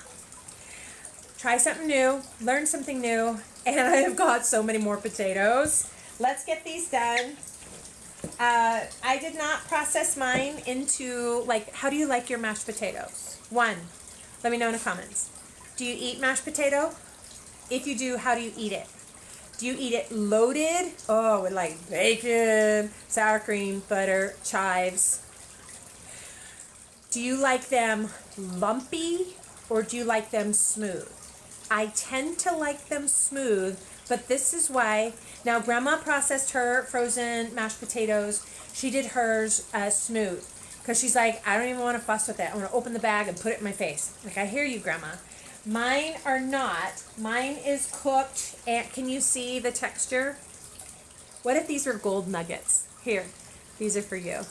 Speaker 1: Try something new, learn something new, and I have got so many more potatoes. Let's get these done. I did not process mine into, like, how do you like your mashed potatoes? 1, let me know in the comments. Do you eat mashed potato? If you do, how do you eat it? Do you eat it loaded? Oh, with like bacon, sour cream, butter, chives. Do you like them lumpy or do you like them smooth? I tend to like them smooth, but this is why. Now, Grandma processed her frozen mashed potatoes. She did hers smooth because she's like, I don't even want to fuss with it. I want to open the bag and put it in my face. Like, I hear you, Grandma. Mine are not. Mine is cooked, and can you see the texture? What if these were gold nuggets? Here, these are for you.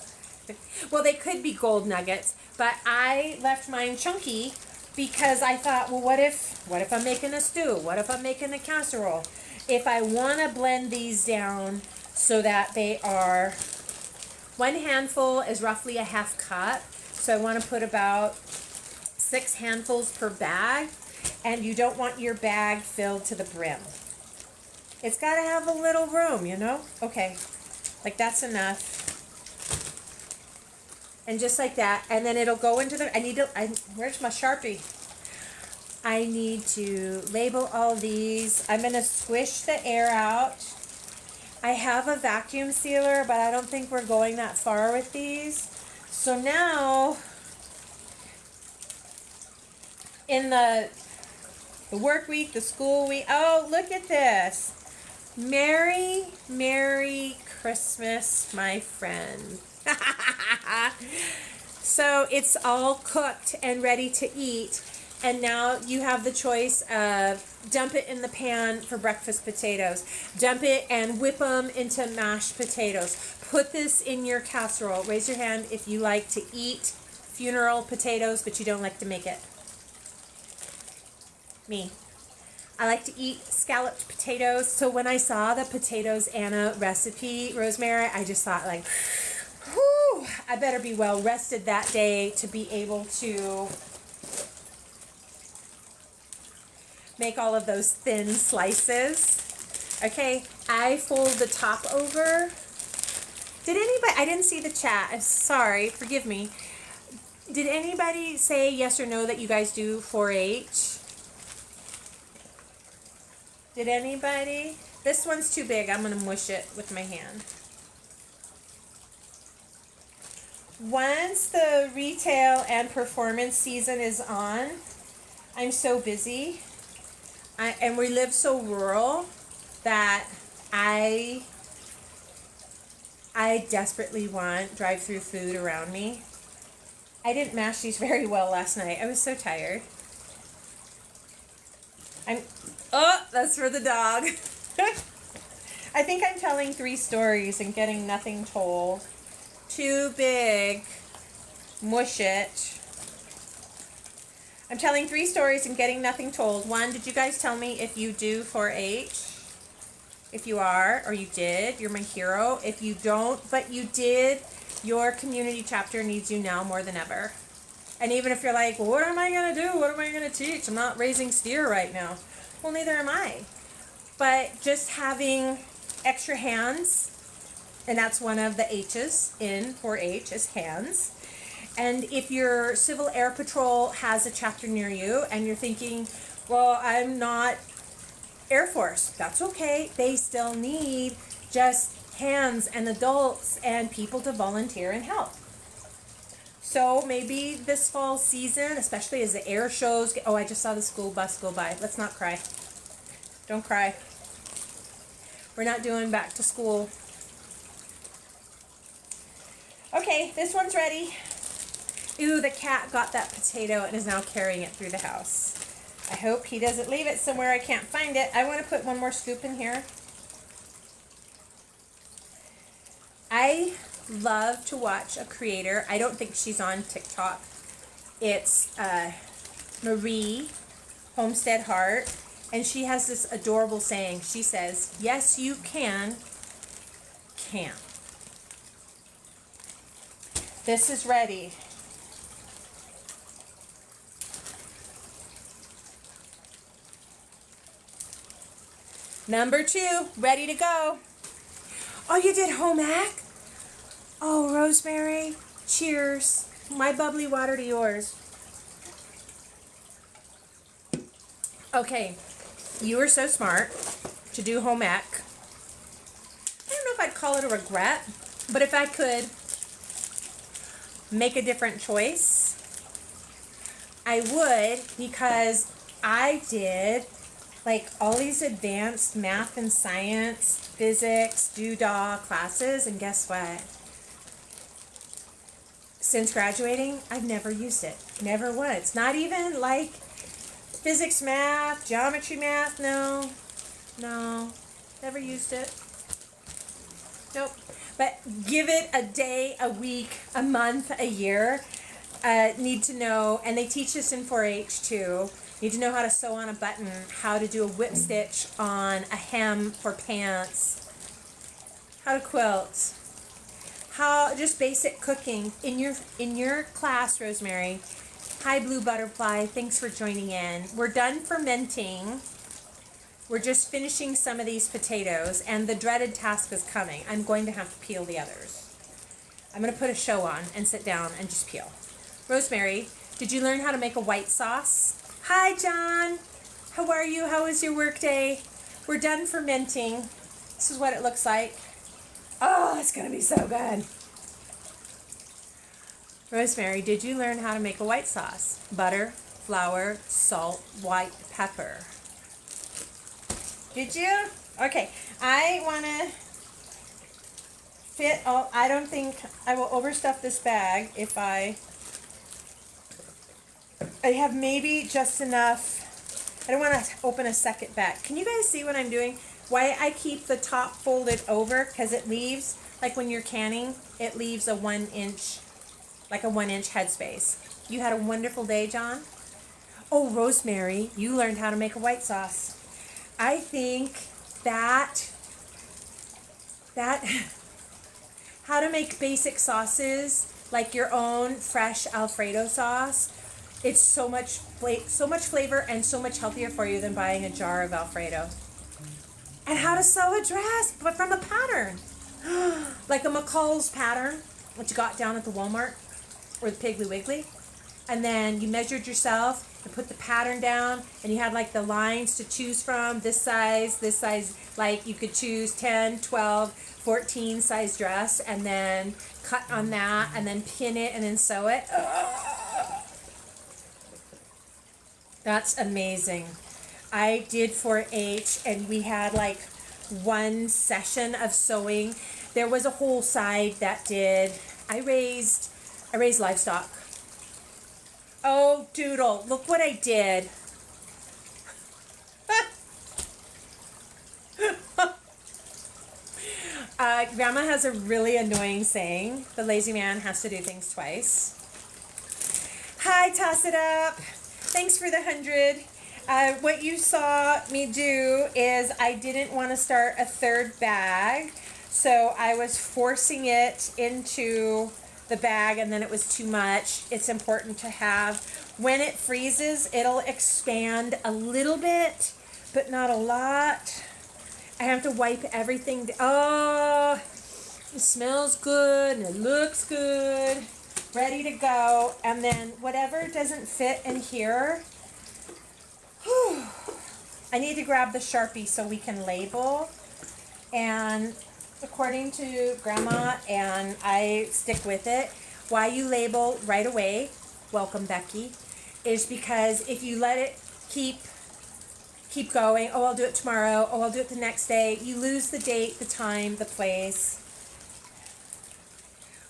Speaker 1: Well, they could be gold nuggets, but I left mine chunky because I thought, well, what if I'm making a stew? What if I'm making a casserole? If I want to blend these down so that they are, 1 handful is roughly a half cup, so I want to put about 6 handfuls per bag, and you don't want your bag filled to the brim. It's got to have a little room, you know? Okay, like that's enough. And just like that, and then it'll go into the, where's my Sharpie? I need to label all these. I'm going to squish the air out. I have a vacuum sealer, but I don't think we're going that far with these. So now, in the work week, the school week, oh, look at this. Merry, Merry Christmas, my friend. So it's all cooked and ready to eat, and now you have the choice of dump it in the pan for breakfast potatoes, dump it and whip them into mashed potatoes, put this in your casserole. Raise your hand if you like to eat funeral potatoes but you don't like to make it. Me. I like to eat scalloped potatoes, so when I saw the Potatoes Anna recipe, Rosemary, I just thought like, whew, I better be well rested that day to be able to make all of those thin slices. Okay, I fold the top over. Did anybody, I didn't see the chat, I'm sorry, forgive me. Did anybody say yes or no that you guys do 4-H? Did anybody? This one's too big, I'm gonna mush it with my hand. once the retail and performance season is on, I'm so busy. And we live so rural that I desperately want drive-through food around me. I didn't mash these very well last night. I was so tired. Oh, that's for the dog. I think I'm telling 3 stories and getting nothing told. Too big. Mush it. I'm telling 3 stories and getting nothing told. 1, did you guys tell me if you do 4-H? If you are, or you did, you're my hero. If you don't, but you did, your community chapter needs you now more than ever. And even if you're like, well, what am I going to do? What am I going to teach? I'm not raising steer right now. Well, neither am I. But just having extra hands, and that's one of the H's in 4-H is hands. And if your Civil Air Patrol has a chapter near you and you're thinking, well, I'm not Air Force, that's okay. They still need just hands and adults and people to volunteer and help. So maybe this fall season, especially as the air shows get, oh, I just saw the school bus go by. Let's not cry. Don't cry. We're not doing back to school. Okay, this one's ready. Ooh, the cat got that potato and is now carrying it through the house. I hope he doesn't leave it somewhere I can't find it. I want to put one more scoop in here. I love to watch a creator. I don't think she's on TikTok. It's Marie Homestead Heart. And she has this adorable saying. She says, yes, you can. This is ready. Number 2, ready to go. Oh, you did home ec? Oh, Rosemary, cheers. My bubbly water to yours. Okay, you were so smart to do home ec. I don't know if I'd call it a regret, but if I could make a different choice, I would, because I did like all these advanced math and science, physics, doodah classes, and guess what? Since graduating, I've never used it. Never once. Not even like physics math, geometry math, no, never used it. Nope. But give it a day, a week, a month, a year. Need to know, and they teach this in 4-H too. Need to know how to sew on a button, how to do a whip stitch on a hem for pants, how to quilt, how just basic cooking in your class, Rosemary. Hi, Blue Butterfly. Thanks for joining in. We're done fermenting. We're just finishing some of these potatoes, and the dreaded task is coming. I'm going to have to peel the others. I'm going to put a show on and sit down and just peel. Rosemary, did you learn how to make a white sauce? Hi, John. How are you? How was your work day? We're done fermenting. This is what it looks like. Oh, it's going to be so good. Rosemary, did you learn how to make a white sauce? Butter, flour, salt, white pepper. Did you? Okay. I want to fit all. I don't think I will overstuff this bag if I have maybe just enough. I don't want to open a second bag. Can you guys see what I'm doing? Why I keep the top folded over? Because it leaves, like when you're canning, it leaves a 1 inch, like a 1 inch headspace. You had a wonderful day, John? Oh, Rosemary, you learned how to make a white sauce. I think that how to make basic sauces, like your own fresh Alfredo sauce, it's so much flavor and so much healthier for you than buying a jar of Alfredo. And how to sew a dress, but from a pattern. Like a McCall's pattern, which you got down at the Walmart or the Piggly Wiggly. and then you measured yourself and put the pattern down, and you had like the lines to choose from, this size, like you could choose 10, 12, 14 size dress, and then cut on that, and then pin it, and then sew it. That's amazing. I did 4-H, and we had like one session of sewing. There was a whole side that did, I raised livestock. Oh, Doodle, look what I did. Grandma has a really annoying saying. The lazy man has to do things twice. Hi, Toss It Up. Thanks for the 100. What you saw me do is I didn't want to start a third bag, so I was forcing it into the bag, and then it was too much. It's important to have, when it freezes, it'll expand a little bit, but not a lot. I have to wipe everything. Oh, it smells good and it looks good. Ready to go. And then whatever doesn't fit in here, I need to grab the Sharpie so we can label. And according to Grandma, and I stick with it, why you label right away, welcome Becky, is because if you let it keep going, oh, I'll do it tomorrow, oh, I'll do it the next day, you lose the date, the time, the place.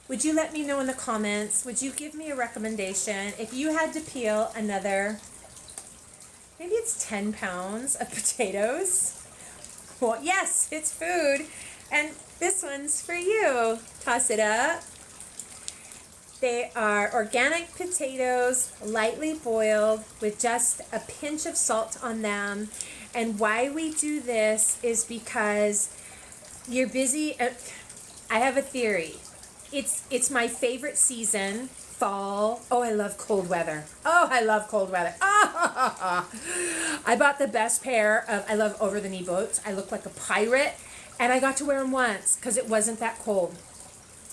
Speaker 1: Would you let me know in the comments, would you give me a recommendation if you had to peel another, maybe it's 10 pounds of potatoes? Well, yes, it's food. And this one's for you. Toss it up. They are organic potatoes, lightly boiled with just a pinch of salt on them. And why we do this is because you're busy. I have a theory. It's my favorite season, fall. Oh, I love cold weather. Oh, I love cold weather. Oh, I bought the best pair of, I love over-the-knee boots. I look like a pirate, and I got to wear them once because it wasn't that cold.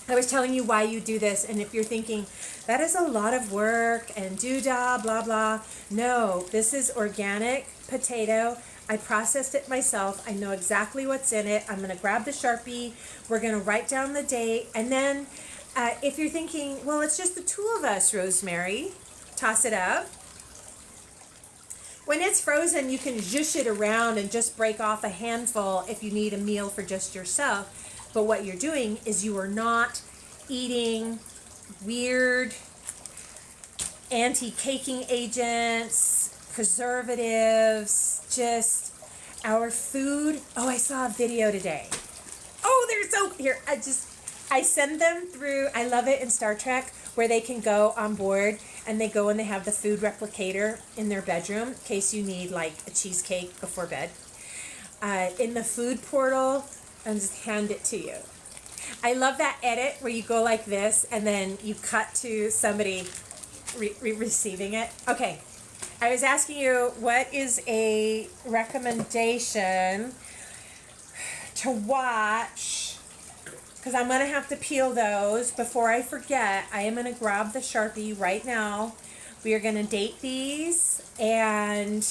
Speaker 1: I was telling you why you do this, and if you're thinking, that is a lot of work and doo-dah, blah, blah. No, this is organic potato. I processed it myself. I know exactly what's in it. I'm going to grab the Sharpie. We're going to write down the date. And then if you're thinking, well, it's just the two of us, Rosemary, toss it up. When it's frozen, you can zhush it around and just break off a handful if you need a meal for just yourself. But what you're doing is you are not eating weird anti-caking agents, preservatives, just our food. Oh, I saw a video today. Oh, they're so, here, I send them through, I love it in Star Trek, where they can go on board and they go and they have the food replicator in their bedroom in case you need like a cheesecake before bed. In the food portal, and just hand it to you. I love that edit where you go like this and then you cut to somebody receiving it. Okay, I was asking you what is a recommendation to watch, because I'm going to have to peel those. Before I forget, I am going to grab the Sharpie right now. We are going to date these, and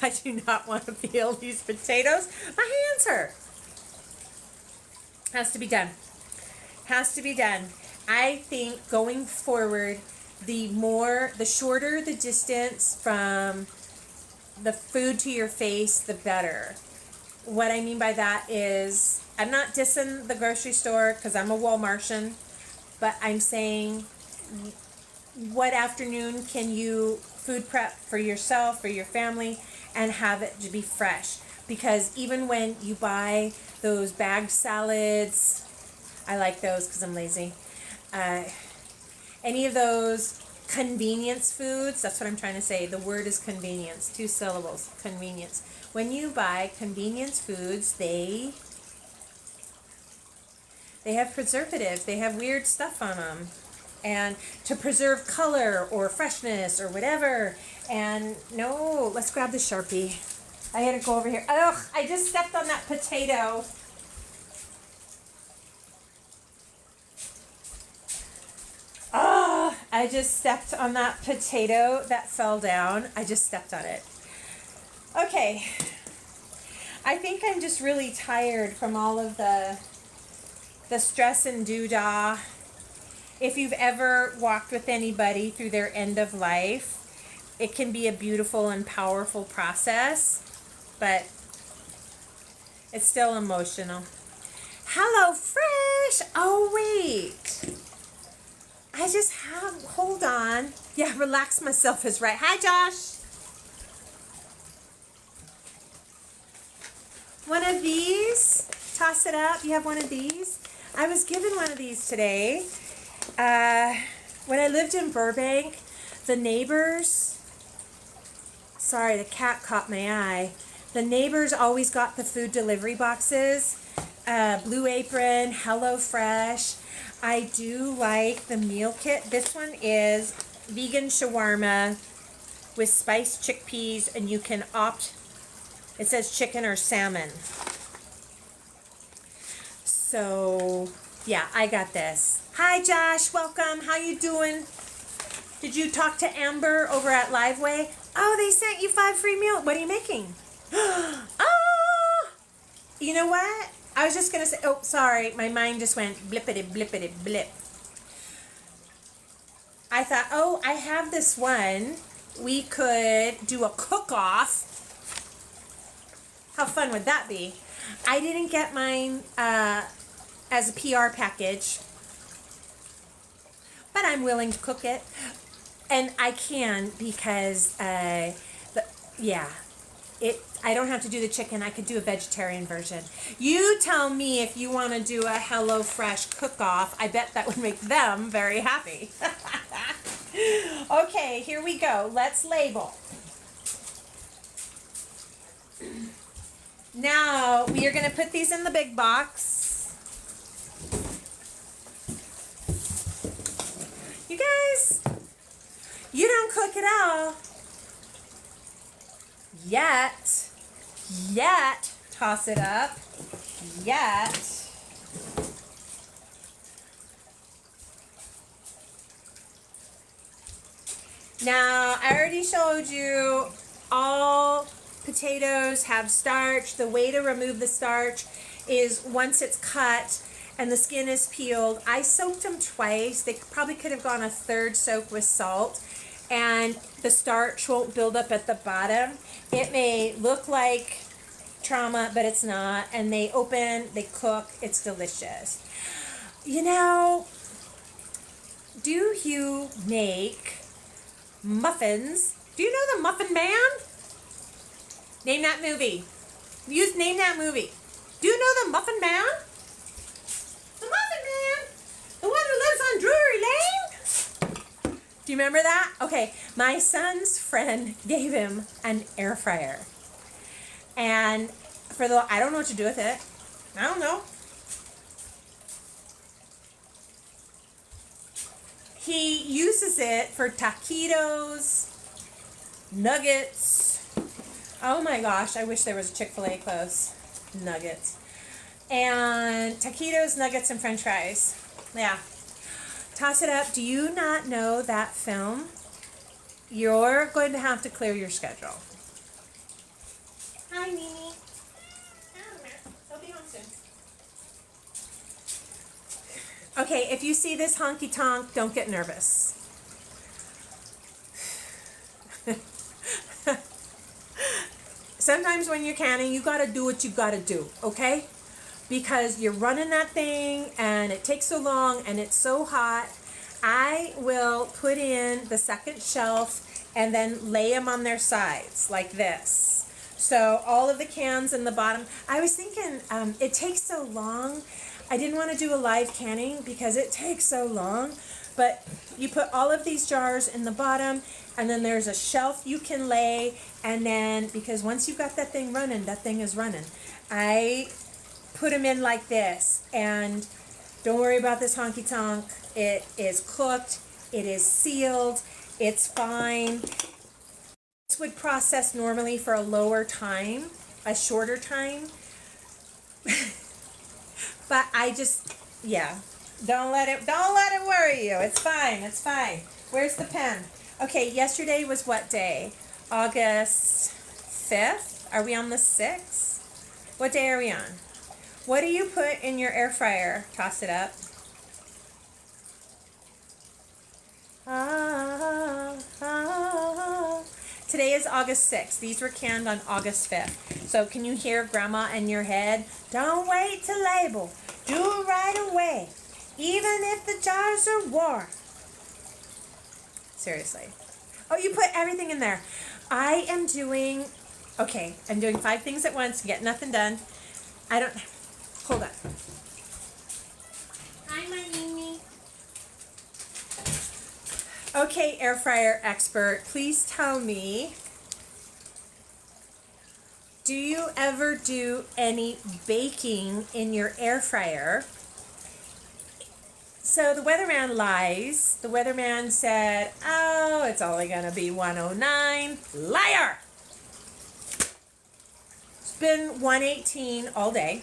Speaker 1: I do not want to peel these potatoes. My hands hurt. Has to be done. Has to be done. I think going forward, the shorter the distance from the food to your face, the better. What I mean by that is, I'm not dissing the grocery store because I'm a Walmartian, but I'm saying, what afternoon can you food prep for yourself, for your family, and have it to be fresh? Because even when you buy those bagged salads, I like those because I'm lazy. Any of those convenience foods, that's what I'm trying to say. The word is convenience, 2 syllables, convenience. When you buy convenience foods, they have preservatives. They have weird stuff on them. And to preserve color or freshness or whatever. And no, let's grab the Sharpie. I had to go over here. Ugh, I just stepped on that potato. I just stepped on that potato that fell down. I just stepped on it. Okay. I think I'm just really tired from all of the stress and doodah. If you've ever walked with anybody through their end of life, it can be a beautiful and powerful process, but it's still emotional. Hello, Fresh! Oh, wait. I just have, hold on. Yeah, relax myself is right. Hi, Josh. One of these, toss it up. You have one of these? I was given one of these today. When I lived in Burbank, the neighbors, sorry, the cat caught my eye. The neighbors always got the food delivery boxes. Blue Apron, Hello Fresh. I do like the meal kit. This one is vegan shawarma with spiced chickpeas, and you can opt, it says chicken or salmon. So, yeah, I got this. Hi, Josh. Welcome. How you doing? Did you talk to Amber over at Liveway? Oh, they sent you 5 free meals. What are you making? Oh! You know what? I was just going to say, oh, sorry. My mind just went blippity, blippity, blip. I thought, oh, I have this one. We could do a cook-off. How fun would that be? I didn't get mine as a PR package, but I'm willing to cook it. And I can because, I don't have to do the chicken. I could do a vegetarian version. You tell me if you want to do a HelloFresh cook-off. I bet that would make them very happy. Okay, here we go. Let's label. Now, we are going to put these in the big box. You guys, you don't cook it all. Yet. Toss it up. Yet. Now, I already showed you all potatoes have starch. The way to remove the starch is once it's cut and the skin is peeled. I soaked them twice. They probably could have gone a third soak with salt, and the starch won't build up at the bottom. It may look like trauma, but it's not. And they open, they cook, it's delicious. You know, do you make muffins? Do you know the Muffin Man? Name that movie. Name that movie. Do you know the Muffin Man? The Muffin Man! The one who lives on Drury Lane? Do you remember that? Okay, my son's friend gave him an air fryer. And I don't know what to do with it. I don't know. He uses it for taquitos, nuggets. Oh my gosh, I wish there was a Chick-fil-A close. Nuggets. And taquitos, nuggets, and french fries. Yeah. Toss it up. Do you not know that film? You're going to have to clear your schedule. Hi, Mimi. I'll be home soon. Okay, if you see this honky tonk, don't get nervous. Sometimes when you're canning, you gotta do what you gotta do, okay? Because you're running that thing and it takes so long and it's so hot. I will put in the second shelf and then lay them on their sides like this. So all of the cans in the bottom. I was thinking it takes so long. I didn't want to do a live canning because it takes so long. But you put all of these jars in the bottom, and then there's a shelf you can lay, and then, because once you've got that thing running, that thing is running. I put them in like this, and don't worry about this honky tonk. It is cooked, it is sealed, it's fine. This would process normally for a lower time, a shorter time. But I just, yeah. Don't let it worry you. It's fine. It's fine. Where's the pen? Okay, yesterday was what day? August 5th? Are we on the 6th? What day are we on? What do you put in your air fryer? Toss it up. Today is August 6th. These were canned on August 5th. So can you hear Grandma in your head? Don't wait to label. Do it right away. Even if the jars are warm. Seriously. Oh, you put everything in there. I'm doing 5 things at once, get nothing done. Hold on. Hi, my Mimi. Okay, air fryer expert, please tell me, do you ever do any baking in your air fryer? So the weatherman lies. The weatherman said, oh, it's only going to be 109. Liar! It's been 118 all day.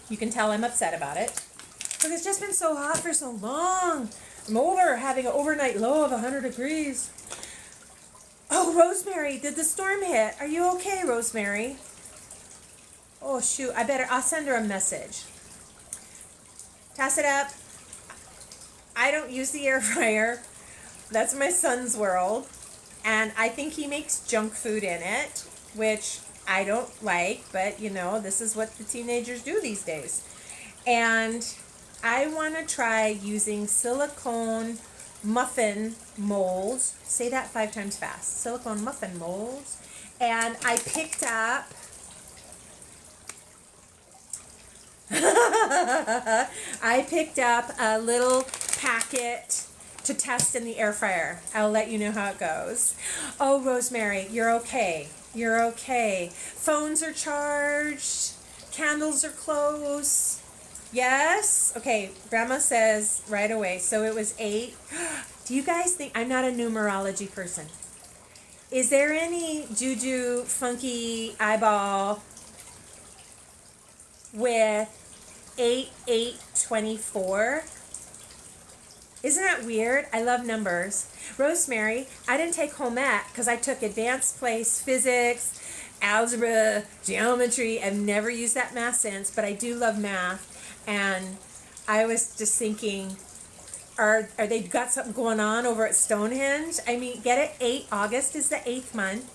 Speaker 1: You can tell I'm upset about it. Because it's just been so hot for so long. I'm having an overnight low of 100 degrees. Oh, Rosemary, did the storm hit? Are you okay, Rosemary? Oh, shoot. I'll send her a message. Toss it up. I don't use the air fryer. That's my son's world. And I think he makes junk food in it, which I don't like, but this is what the teenagers do these days. And I want to try using silicone muffin molds. Say that 5 times fast. Silicone muffin molds. And I picked up a little packet to test in the air fryer. I'll let you know how it goes. Oh, Rosemary, you're okay. You're okay. Phones are charged. Candles are close. Yes? Okay, Grandma says right away. So it was 8. Do you guys think, I'm not a numerology person. Is there any juju funky eyeball with 8/8/24? Isn't that weird? I love numbers. Rosemary, I didn't take home ec because I took advanced place physics, algebra, geometry. I've never used that math since, but I do love math. And I was just thinking, are they got something going on over at Stonehenge? I mean, get it? August is the 8th month.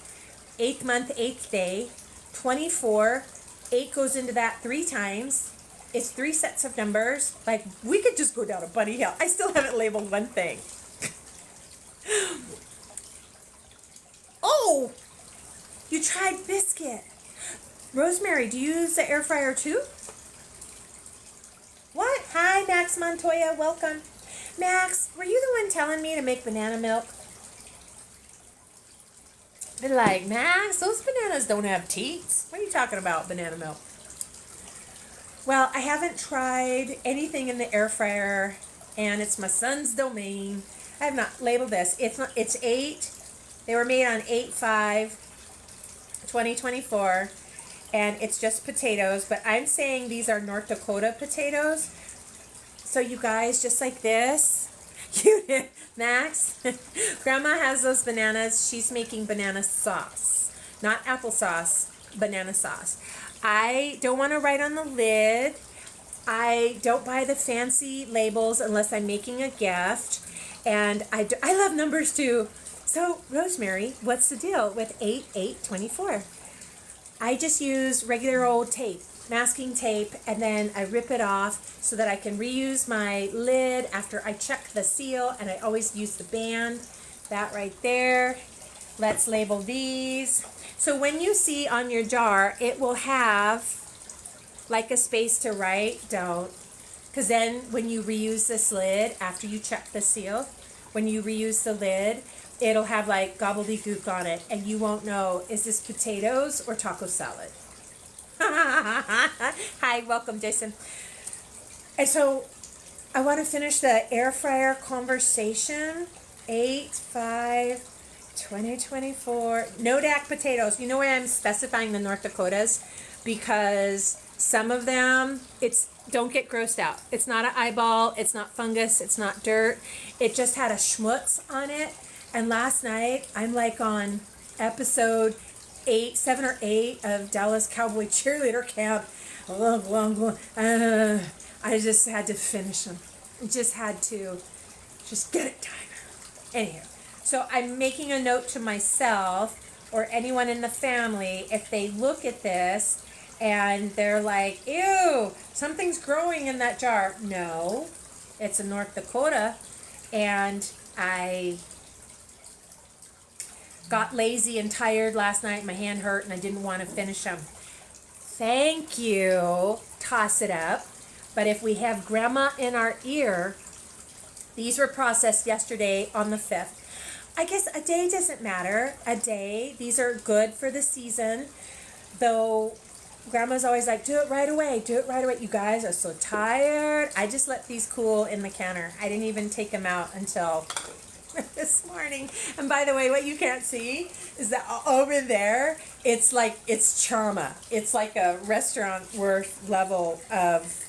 Speaker 1: 8th month, 8th day. 24. 8 goes into that 3 times. It's 3 sets of numbers. Like, we could just go down a bunny hill. I still haven't labeled one thing. Oh! You tried biscuit. Rosemary, do you use the air fryer too? What? Hi, Max Montoya. Welcome. Max, were you the one telling me to make banana milk? They're like, Max, those bananas don't have teats. What are you talking about, banana milk? Well, I haven't tried anything in the air fryer, and it's my son's domain. I have not labeled this. It's 8. They were made on 8/5/2024, and it's just potatoes. But I'm saying these are North Dakota potatoes. So you guys, just like this, Max, Grandma has those bananas. She's making banana sauce, not applesauce, banana sauce. I don't want to write on the lid. I don't buy the fancy labels unless I'm making a gift. And I love numbers too. So, Rosemary, what's the deal with 8/8/24? I just use regular old tape, masking tape, and then I rip it off so that I can reuse my lid after I check the seal, and I always use the band. That right there. Let's label these. So when you see on your jar, it will have like a space to write, don't. Because then when you reuse this lid, after you check the seal, when you reuse the lid, it'll have like gobbledygook on it, and you won't know, is this potatoes or taco salad? Hi, welcome, Jason. And so I want to finish the air fryer conversation. 8/5/2024. Nodak potatoes. You know why I'm specifying the North Dakotas? Because some of them, Don't get grossed out. It's not an eyeball. It's not fungus. It's not dirt. It just had a schmutz on it. And last night, I'm like on episode 7 or 8 of Dallas Cowboy Cheerleader Camp. I just had to finish them. Just had to just get it done. Anyhow, so I'm making a note to myself or anyone in the family, if they look at this and they're like, ew, something's growing in that jar. No, it's a North Dakota, and I got lazy and tired last night. My hand hurt and I didn't want to finish them. Thank you. Toss it up. But if we have grandma in our ear, these were processed yesterday on the 5th. I guess a day doesn't matter. A day. These are good for the season. Though grandma's always like, do it right away. Do it right away. You guys are so tired. I just let these cool in the counter. I didn't even take them out until this morning. And by the way, what you can't see is that over there, it's charma. It's like a restaurant worth level of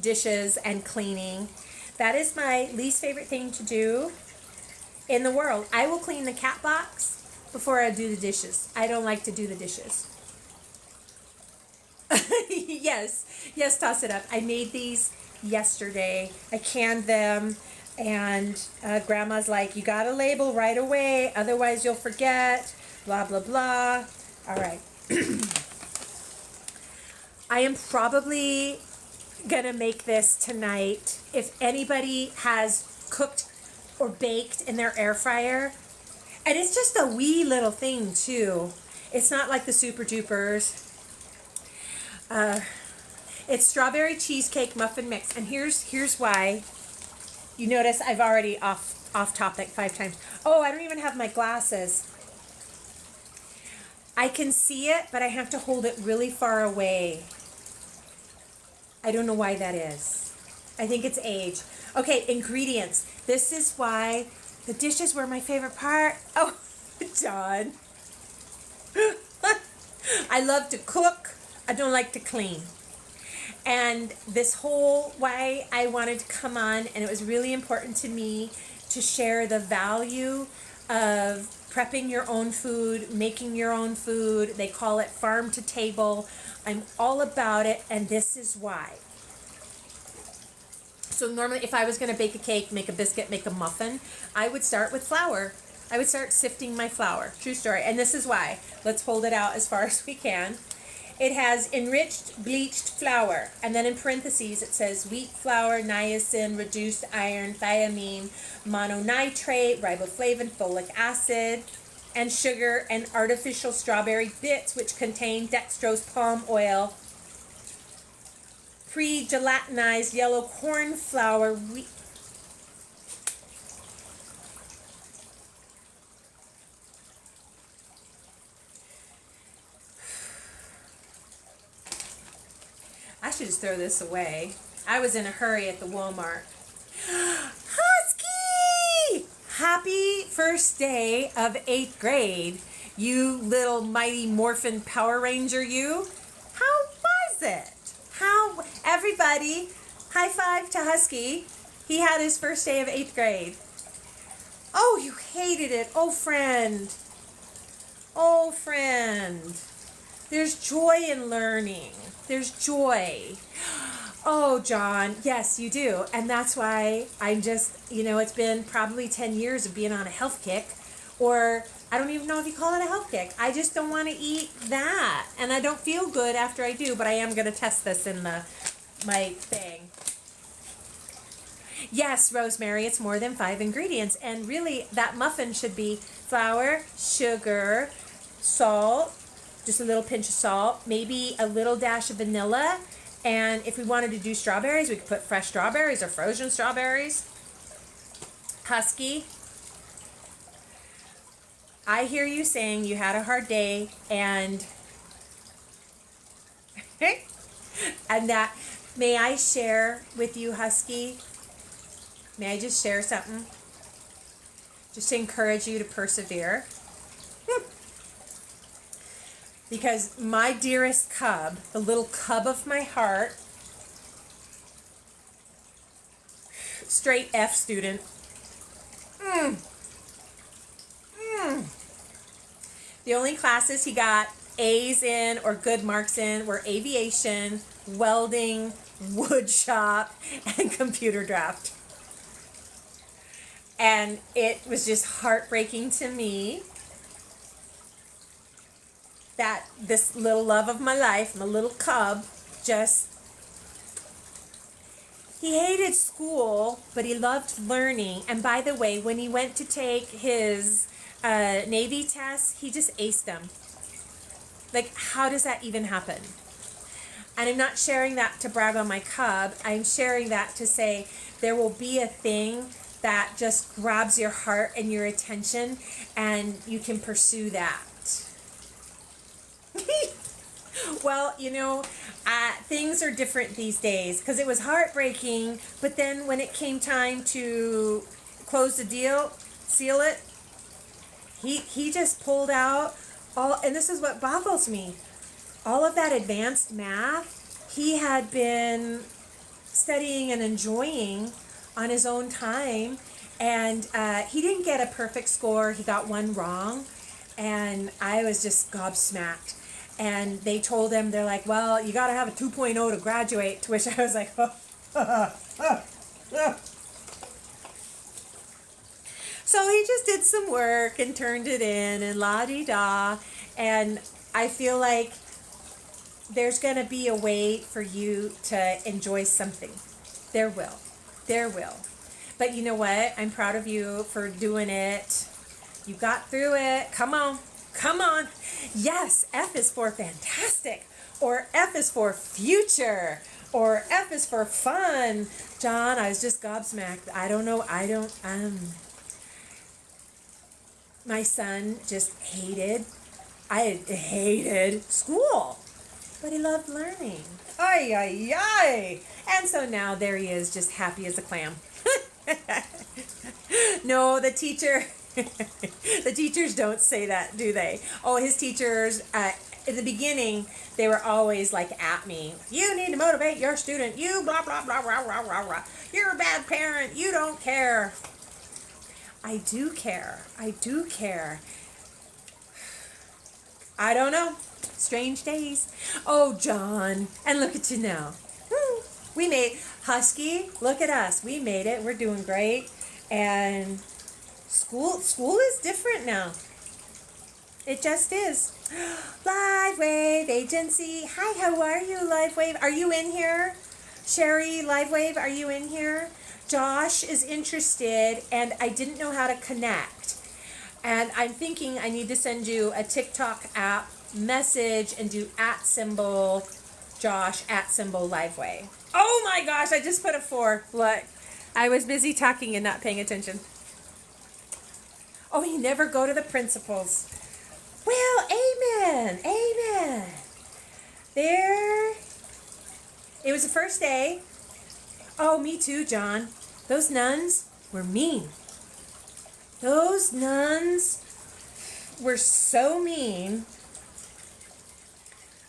Speaker 1: dishes and cleaning. That is my least favorite thing to do in the world. I will clean the cat box before I do the dishes. I don't like to do the dishes. Yes, toss it up. I made these yesterday. I canned them, and grandma's like, you gotta label right away, otherwise you'll forget, blah, blah, blah. All right. I am probably gonna make this tonight. If anybody has cooked or baked in their air fryer, and it's just a wee little thing too. It's not like the super dupers. It's strawberry cheesecake muffin mix, and here's why. You notice I've already off topic 5 times. Oh, I don't even have my glasses. I can see it, but I have to hold it really far away. I don't know why that is. I think it's age. Okay, ingredients. This is why the dishes were my favorite part. Oh, John. I love to cook. I don't like to clean. And this whole why I wanted to come on, and it was really important to me to share the value of prepping your own food, making your own food. They call it farm to table. I'm all about it, and this is why. So normally if I was going to bake a cake, make a biscuit, make a muffin, I would start with flour. I would start sifting my flour. True story. And this is why. Let's hold it out as far as we can. It has enriched bleached flour, and then in parentheses it says wheat flour, niacin, reduced iron, thiamine, mononitrate, riboflavin, folic acid, and sugar, and artificial strawberry bits, which contain dextrose, palm oil, pre-gelatinized yellow corn flour, wheat. I should just throw this away. I was in a hurry at the Walmart. Husky! Happy first day of 8th grade, you little mighty morphin Power Ranger, you. How was it? Everybody, high five to Husky. He had his first day of 8th grade. Oh, you hated it. Oh, friend. Oh, friend. There's joy in learning. There's joy. Oh, John, yes, you do. And that's why I'm just, it's been probably 10 years of being on a health kick, or I don't even know if you call it a health kick. I just don't want to eat that. And I don't feel good after I do, but I am going to test this in my thing. Yes, Rosemary, it's more than 5 ingredients. And really, that muffin should be flour, sugar, salt, just a little pinch of salt, maybe a little dash of vanilla. And if we wanted to do strawberries, we could put fresh strawberries or frozen strawberries. Husky, I hear you saying you had a hard day, and that, may I share with you, Husky? May I just share something? Just to encourage you to persevere. because my dearest cub, the little cub of my heart, straight F student. The only classes he got A's in or good marks in were aviation, welding, wood shop, and computer draft. And it was just heartbreaking to me that this little love of my life, my little cub, just, he hated school, but he loved learning. And by the way, when he went to take his Navy test, he just aced them. Like, how does that even happen? And I'm not sharing that to brag on my cub. I'm sharing that to say there will be a thing that just grabs your heart and your attention, and you can pursue that. Well, you know, things are different these days because it was heartbreaking, but then when it came time to close the deal, seal it, he just pulled out all, and this is what boggles me, all of that advanced math he had been studying and enjoying on his own time, and he didn't get a perfect score. He got one wrong, and I was just gobsmacked. And they told him, they're like, well, you got to have a 2.0 to graduate, to which I was like, So he just did some work and turned it in and la-di-da, and I feel like there's going to be a way for you to enjoy something. There will. But you know what? I'm proud of you for doing it. You got through it. Come on. Yes, F is for fantastic, or F is for future, or F is for fun. John, I was just gobsmacked. I don't know. My son just hated school, but he loved learning. Ay. And so now there he is, just happy as a clam. No, the teachers don't say that, do they? Oh, his teachers, in the beginning, they were always like at me. You need to motivate your student. You blah, blah, blah, blah, blah, blah, blah. You're a bad parent. You don't care. I do care. I don't know. Strange days. Oh, John. And look at you now. We made Husky. Look at us. We made it. We're doing great. And school is different now. It just is. Live Wave Agency. Hi, how are you, Live Wave? Are you in here? Sherry, Live Wave, are you in here? Josh is interested, and I didn't know how to connect. And I'm thinking I need to send you a TikTok app message and do @ Josh @ Live Wave. Oh my gosh, I just put a 4. Look, I was busy talking and not paying attention. Oh, you never go to the principals. Well, amen. There. It was the first day. Oh, me too, John. Those nuns were mean. Those nuns were so mean.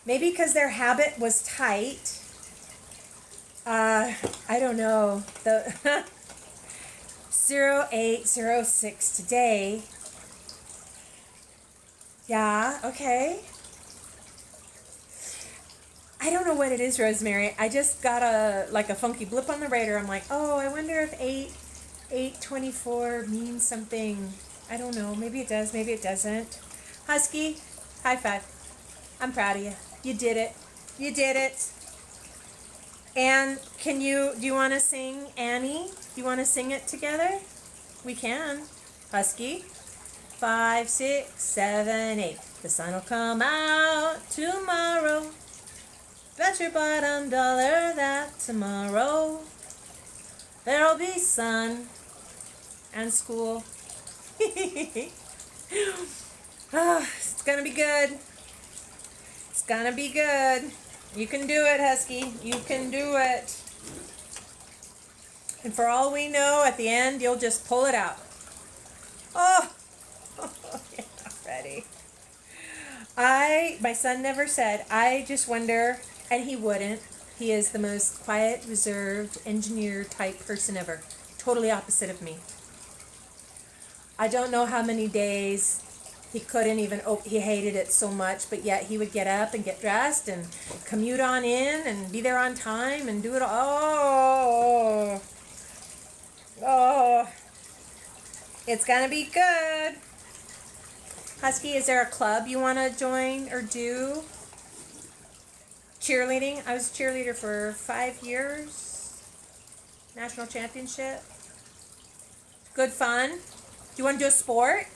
Speaker 1: Maybe because their habit was tight. I don't know. The 0806 today. Yeah, okay. I don't know what it is, Rosemary. I just got a funky blip on the radar. I'm like, oh, I wonder if 824 means something. I don't know. Maybe it does. Maybe it doesn't. Husky, high five. I'm proud of you. You did it. And do you want to sing Annie? Do you want to sing it together? We can. Husky. 5, 6, 7, 8. The sun will come out tomorrow. Bet your bottom dollar that tomorrow there'll be sun and school. It's gonna be good. You can do it, Husky. You can do it. And for all we know, at the end, you'll just pull it out. Oh, yeah, ready. My son never said, I just wonder, and he wouldn't. He is the most quiet, reserved, engineer type person ever. Totally opposite of me. I don't know how many days he couldn't even, he hated it so much, but yet he would get up and get dressed and commute on in and be there on time and do it all. Oh, it's gonna be good. Husky, is there a club you want to join or do? Cheerleading. I was a cheerleader for 5 years. National championship. Good fun. Do you want to do a sport?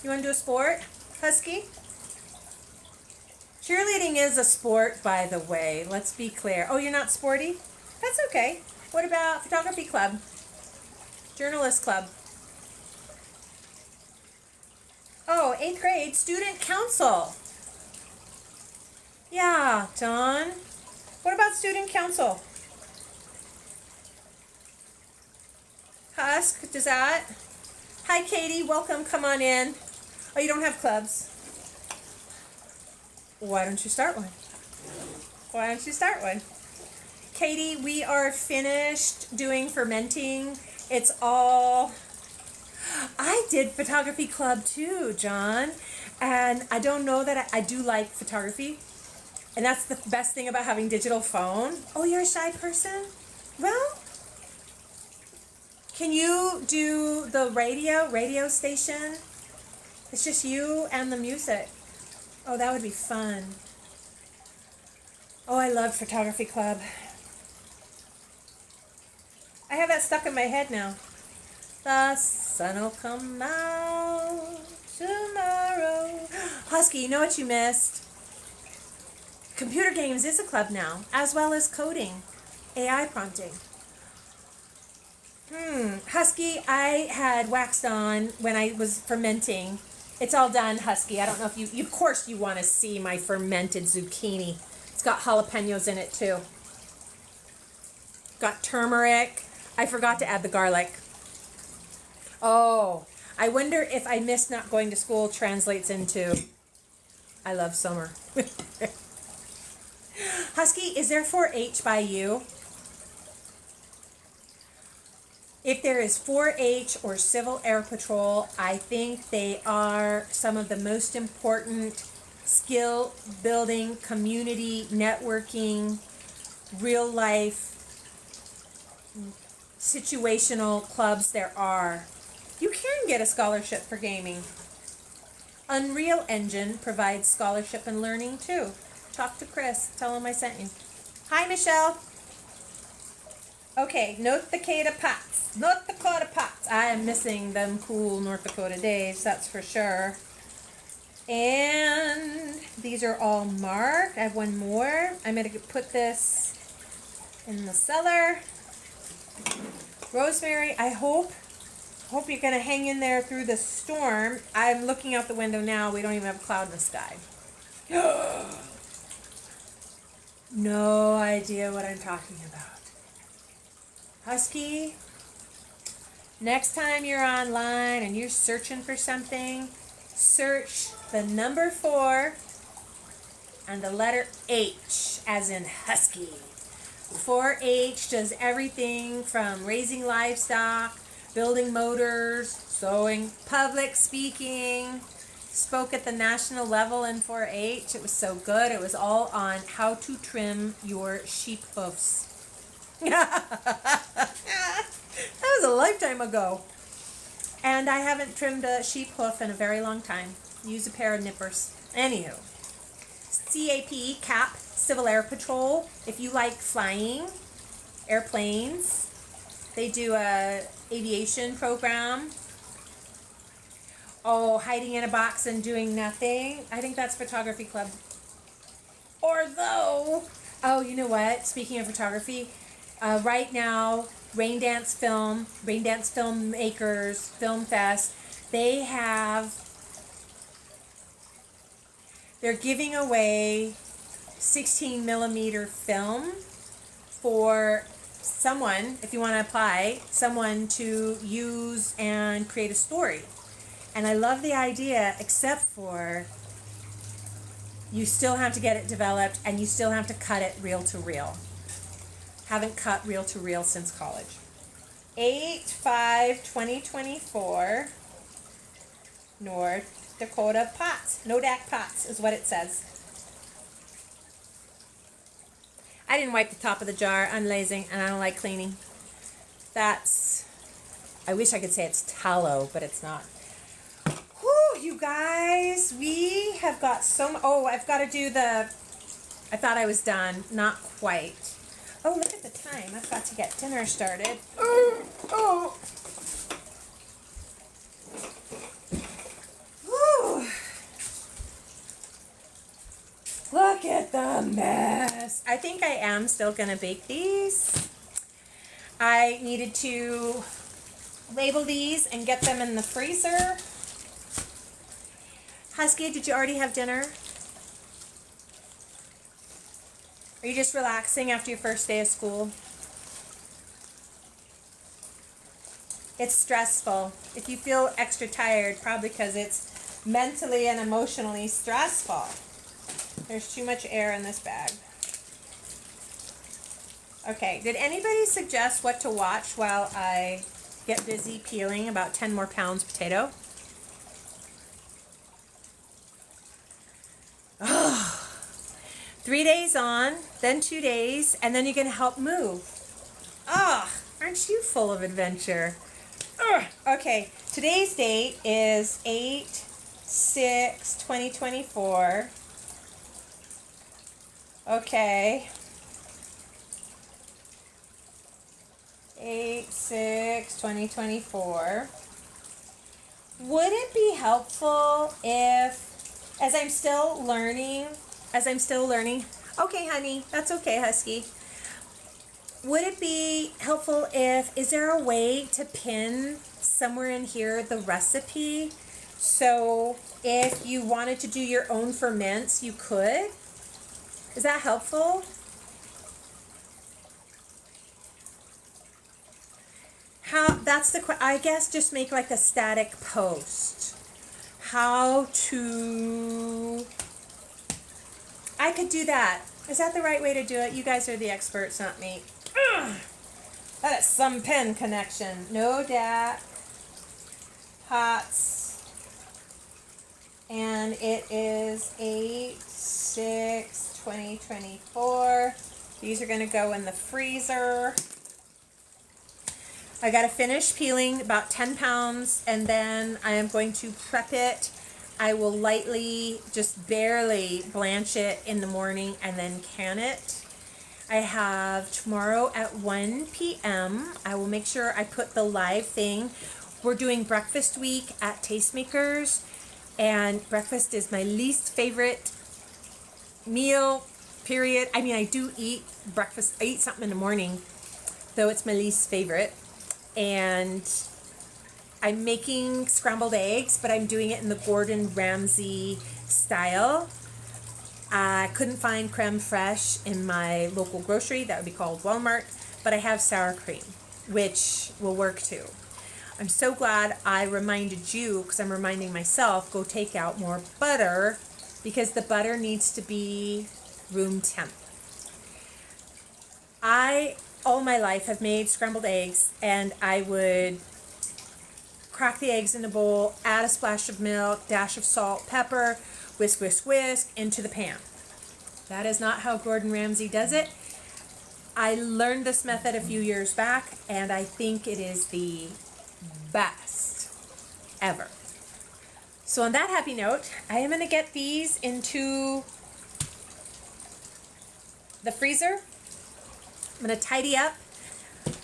Speaker 1: You want to do a sport, Husky? Cheerleading is a sport, by the way. Let's be clear. Oh, you're not sporty? That's okay. What about photography club? Journalist club? Oh, 8th grade, student council. Yeah, John. What about student council? Husk, does that? Hi, Katie. Welcome. Come on in. Oh, you don't have clubs? Why don't you start one? Why don't you start one? Katie, we are finished doing fermenting. It's all... I did photography club too, John. And I don't know that I do like photography. And that's the best thing about having digital phone. Oh, you're a shy person? Well, can you do the radio station? It's just you and the music. Oh, that would be fun. Oh, I love photography club. I have that stuck in my head now. The sun'll come out tomorrow. Husky, you know what you missed? Computer games is a club now, as well as coding, AI prompting. Husky, I had waxed on when I was fermenting. It's all done, Husky. I don't know if you of course you want to see my fermented zucchini. It's got jalapeños in it too. Got turmeric. I forgot to add the garlic. Oh, I wonder if I missed not going to school translates into I love summer. Husky, is there 4-H by you? If there is 4-H or Civil Air Patrol, I think they are some of the most important skill building, community networking, real life, situational clubs there are. You can get a scholarship for gaming. Unreal Engine provides scholarship and learning too. Talk to Chris. Tell him I sent you. Hi, Michelle. Okay, North Dakota pots. North Dakota pots. I am missing them cool North Dakota days, that's for sure. And these are all marked. I have one more. I'm going to put this in the cellar. Rosemary, I hope you're going to hang in there through the storm. I'm looking out the window now. We don't even have a cloud in the sky. No idea what I'm talking about. Husky, next time you're online and you're searching for something, search the number 4 and the letter H as in Husky. 4-H does everything from raising livestock, building motors, sewing, public speaking. Spoke at the national level in 4-H. It was so good. It was all on how to trim your sheep hoofs. That was a lifetime ago. And I haven't trimmed a sheep hoof in a very long time. Use a pair of nippers. Anywho. CAP, Civil Air Patrol. If you like flying, airplanes, they do a aviation program. Oh, hiding in a box and doing nothing. I think that's photography club. Or though, oh, you know what? Speaking of photography, right now, Rain Dance Filmmakers, Film Fest, they're giving away 16 millimeter film for someone, if you want to apply, someone to use and create a story. And I love the idea, except for you still have to get it developed, and you still have to cut it reel to reel. Haven't cut reel to reel since college. 8/5/2024, North Dakota Pots. Nodak Pots is what it says. I didn't wipe the top of the jar. I'm lazy and I don't like cleaning. I wish I could say it's tallow, but it's not. Whew, you guys, we have got I've got to do I thought I was done. Not quite. Oh, look at the time. I've got to get dinner started. Oh. Whew. Look at the mess. I think I am still going to bake these. I needed to label these and get them in the freezer. Husky, did you already have dinner? Are you just relaxing after your first day of school? It's stressful. If you feel extra tired, probably because it's mentally and emotionally stressful. There's too much air in this bag. Okay, did anybody suggest what to watch while I get busy peeling about 10 more pounds potato? Oh, 3 days on, then 2 days, and then you're going to help move. Oh, aren't you full of adventure? Ugh. Okay, today's date is 8/6/2024. Okay. 8/6/2024. Would it be helpful if, as I'm still learning, okay, honey, that's okay, Husky. Would it be helpful is there a way to pin somewhere in here the recipe? So if you wanted to do your own ferments, you could? Is that helpful? I guess just make like a static post. I could do that. Is that the right way to do it? You guys are the experts, not me. Ugh. That is some pen connection. Nodak Pots. And it is 8/6/2024. These are going to go in the freezer. I got to finish peeling about 10 pounds, and then I am going to prep it. I will lightly, just barely blanch it in the morning and then can it. I have tomorrow at 1 p.m. I will make sure I put the live thing. We're doing breakfast week at Tastemakers, and breakfast is my least favorite meal, period. I mean, I do eat breakfast. I eat something in the morning, though it's my least favorite. And I'm making scrambled eggs, but I'm doing it in the Gordon Ramsay style. I couldn't find creme fraiche in my local grocery. That would be called Walmart. But I have sour cream, which will work too. I'm so glad I reminded you, because I'm reminding myself, go take out more butter, because the butter needs to be room temp. All my life, have made scrambled eggs, and I would crack the eggs in a bowl, add a splash of milk, dash of salt, pepper, whisk, whisk, whisk, into the pan. That is not how Gordon Ramsay does it. I learned this method a few years back, and I think it is the best ever. So on that happy note, I am going to get these into the freezer. I'm going to tidy up.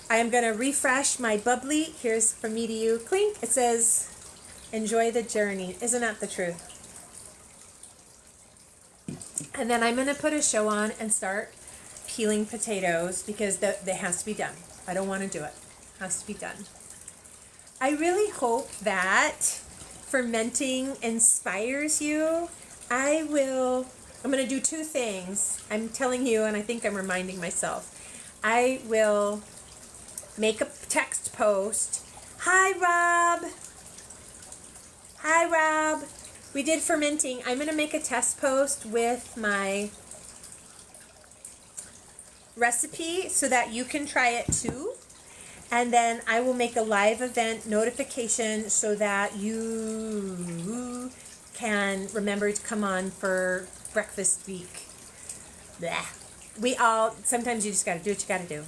Speaker 1: I am going to refresh my bubbly. Here's from me to you. Clink. It says, enjoy the journey. Isn't that the truth? And then I'm going to put a show on and start peeling potatoes, because that has to be done. I don't want to do it. It has to be done. I really hope that fermenting inspires you. I'm going to do two things. I'm telling you, and I think I'm reminding myself. I will make a text post. Hi, Rob. Hi, Rob. We did fermenting. I'm going to make a test post with my recipe so that you can try it too. And then I will make a live event notification so that you can remember to come on for breakfast week. Blah. Sometimes you just got to do what you got to do.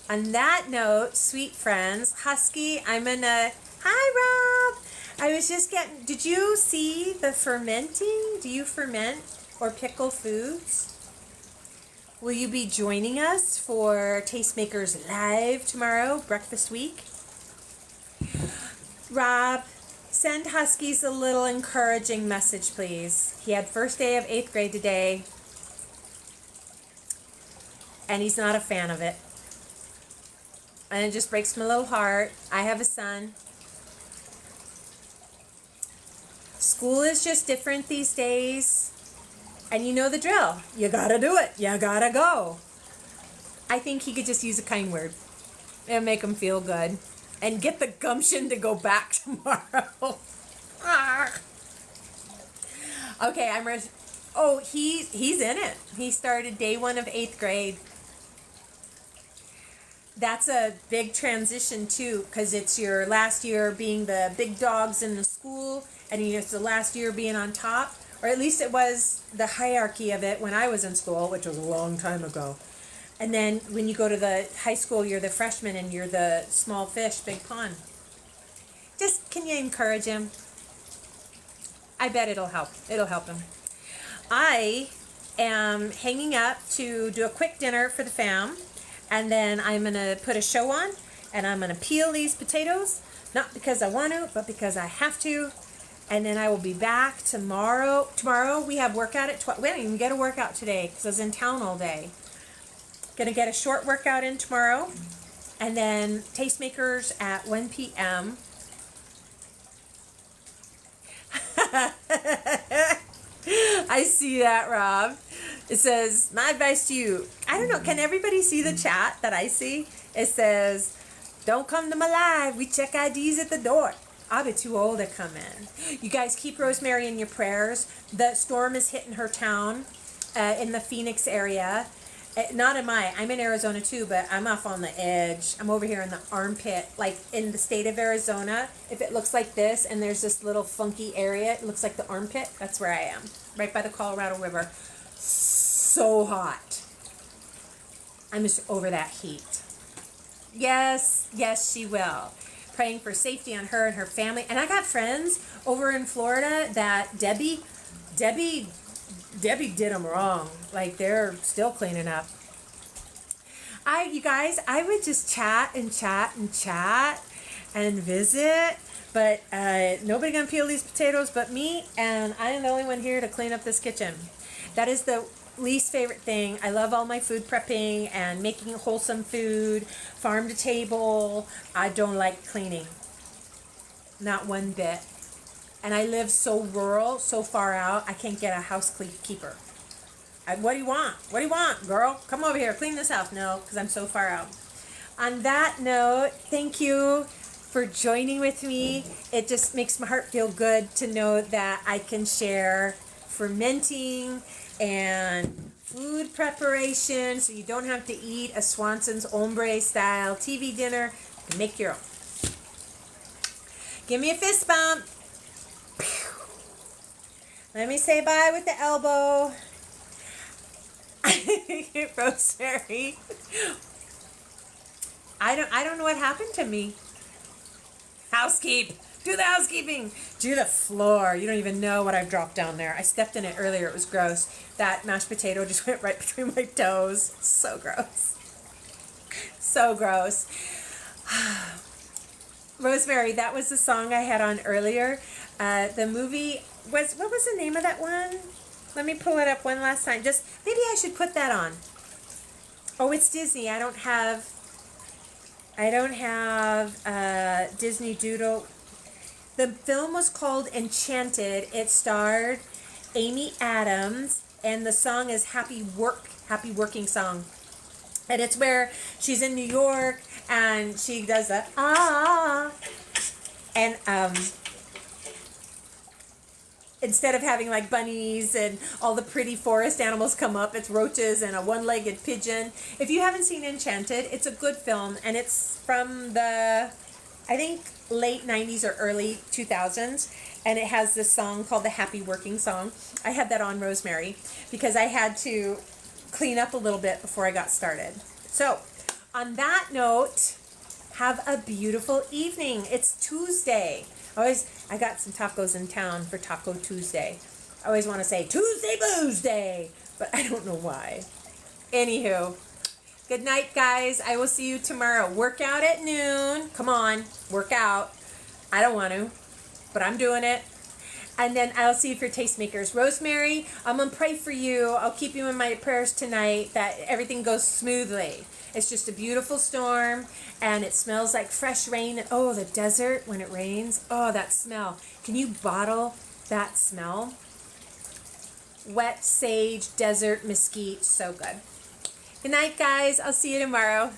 Speaker 1: On that note, sweet friends, Husky, hi Rob. I was just did you see the fermenting? Do you ferment or pickle foods? Will you be joining us for Tastemakers Live tomorrow, breakfast week? Rob, send Huskies a little encouraging message, please. He had first day of 8th grade today, and he's not a fan of it. And it just breaks my little heart. I have a son. School is just different these days. And you know the drill. You gotta do it. You gotta go. I think he could just use a kind word and make him feel good. And get the gumption to go back tomorrow. Okay, I'm ready. Oh, he's in it. He started day 1 of 8th grade. That's a big transition too, because it's your last year being the big dogs in the school, and it's the last year being on top. Or at least it was the hierarchy of it when I was in school, which was a long time ago. And then when you go to the high school, you're the freshman and you're the small fish, big pond. Just, can you encourage him? I bet it'll help. It'll help him. I am hanging up to do a quick dinner for the fam. And then I'm going to put a show on. And I'm going to peel these potatoes. Not because I want to, but because I have to. And then I will be back tomorrow. Tomorrow we have workout at 12. We didn't even get a workout today because I was in town all day. Gonna get a short workout in tomorrow. And then Tastemakers at 1 p.m. I see that, Rob. It says, my advice to you. I don't know. Can everybody see the chat that I see? It says, don't come to my live. We check IDs at the door. I'll be too old to come in. You guys keep Rosemary in your prayers. The storm is hitting her town in the Phoenix area. Not in I'm in Arizona too, but I'm off on the edge. I'm over here in the armpit, like in the state of Arizona. If it looks like this and there's this little funky area, it looks like the armpit. That's where I am, right by the Colorado River. So hot. I'm just over that heat. Yes, she will. Praying for safety on her and her family. And I got friends over in Florida that Debbie did them wrong. Like, they're still cleaning up. You guys, I would just chat and visit. But nobody gonna peel these potatoes but me. And I am the only one here to clean up this kitchen. That is the least favorite thing. I love all my food prepping and making wholesome food, farm to table. I don't like cleaning. Not one bit. And I live so rural, so far out, I can't get a housekeeper. What do you want? What do you want, girl? Come over here, clean this house. No, because I'm so far out. On that note, thank you for joining with me. It just makes my heart feel good to know that I can share fermenting and food preparation, so you don't have to eat a Swanson's ombre style TV dinner. You can make your own. Give me a fist bump. Let me say bye with the elbow. Rosemary. I don't know what happened to me. Housekeep. Do the housekeeping. Do the floor. You don't even know what I've dropped down there. I stepped in it earlier. It was gross. That mashed potato just went right between my toes. So gross. So gross. Rosemary, that was the song I had on earlier. The movie what was the name of that one? Let me pull it up one last time. Just maybe I should put that on. Oh, it's Disney. I don't have Disney Doodle. The film was called Enchanted. It starred Amy Adams, and the song is Happy Working Song. And it's where she's in New York and she does the and instead of having like bunnies and all the pretty forest animals come up, it's roaches and a one-legged pigeon. If you haven't seen Enchanted, it's a good film, and it's from the, I think, late 90s or early 2000s, and it has this song called the Happy Working Song. I had that on Rosemary because I had to clean up a little bit before I got started. So, on that note, have a beautiful evening. It's Tuesday. I got some tacos in town for Taco Tuesday. I always want to say Tuesday Booze Day, but I don't know why. Anywho, good night, guys. I will see you tomorrow. Workout at noon. Come on, work out. I don't want to, but I'm doing it. And then I'll see you for tastemakers. Rosemary, I'm going to pray for you. I'll keep you in my prayers tonight that everything goes smoothly. It's just a beautiful storm, and it smells like fresh rain. And oh, the desert when it rains. Oh, that smell. Can you bottle that smell? Wet sage, desert, mesquite. So good. Good night, guys. I'll see you tomorrow.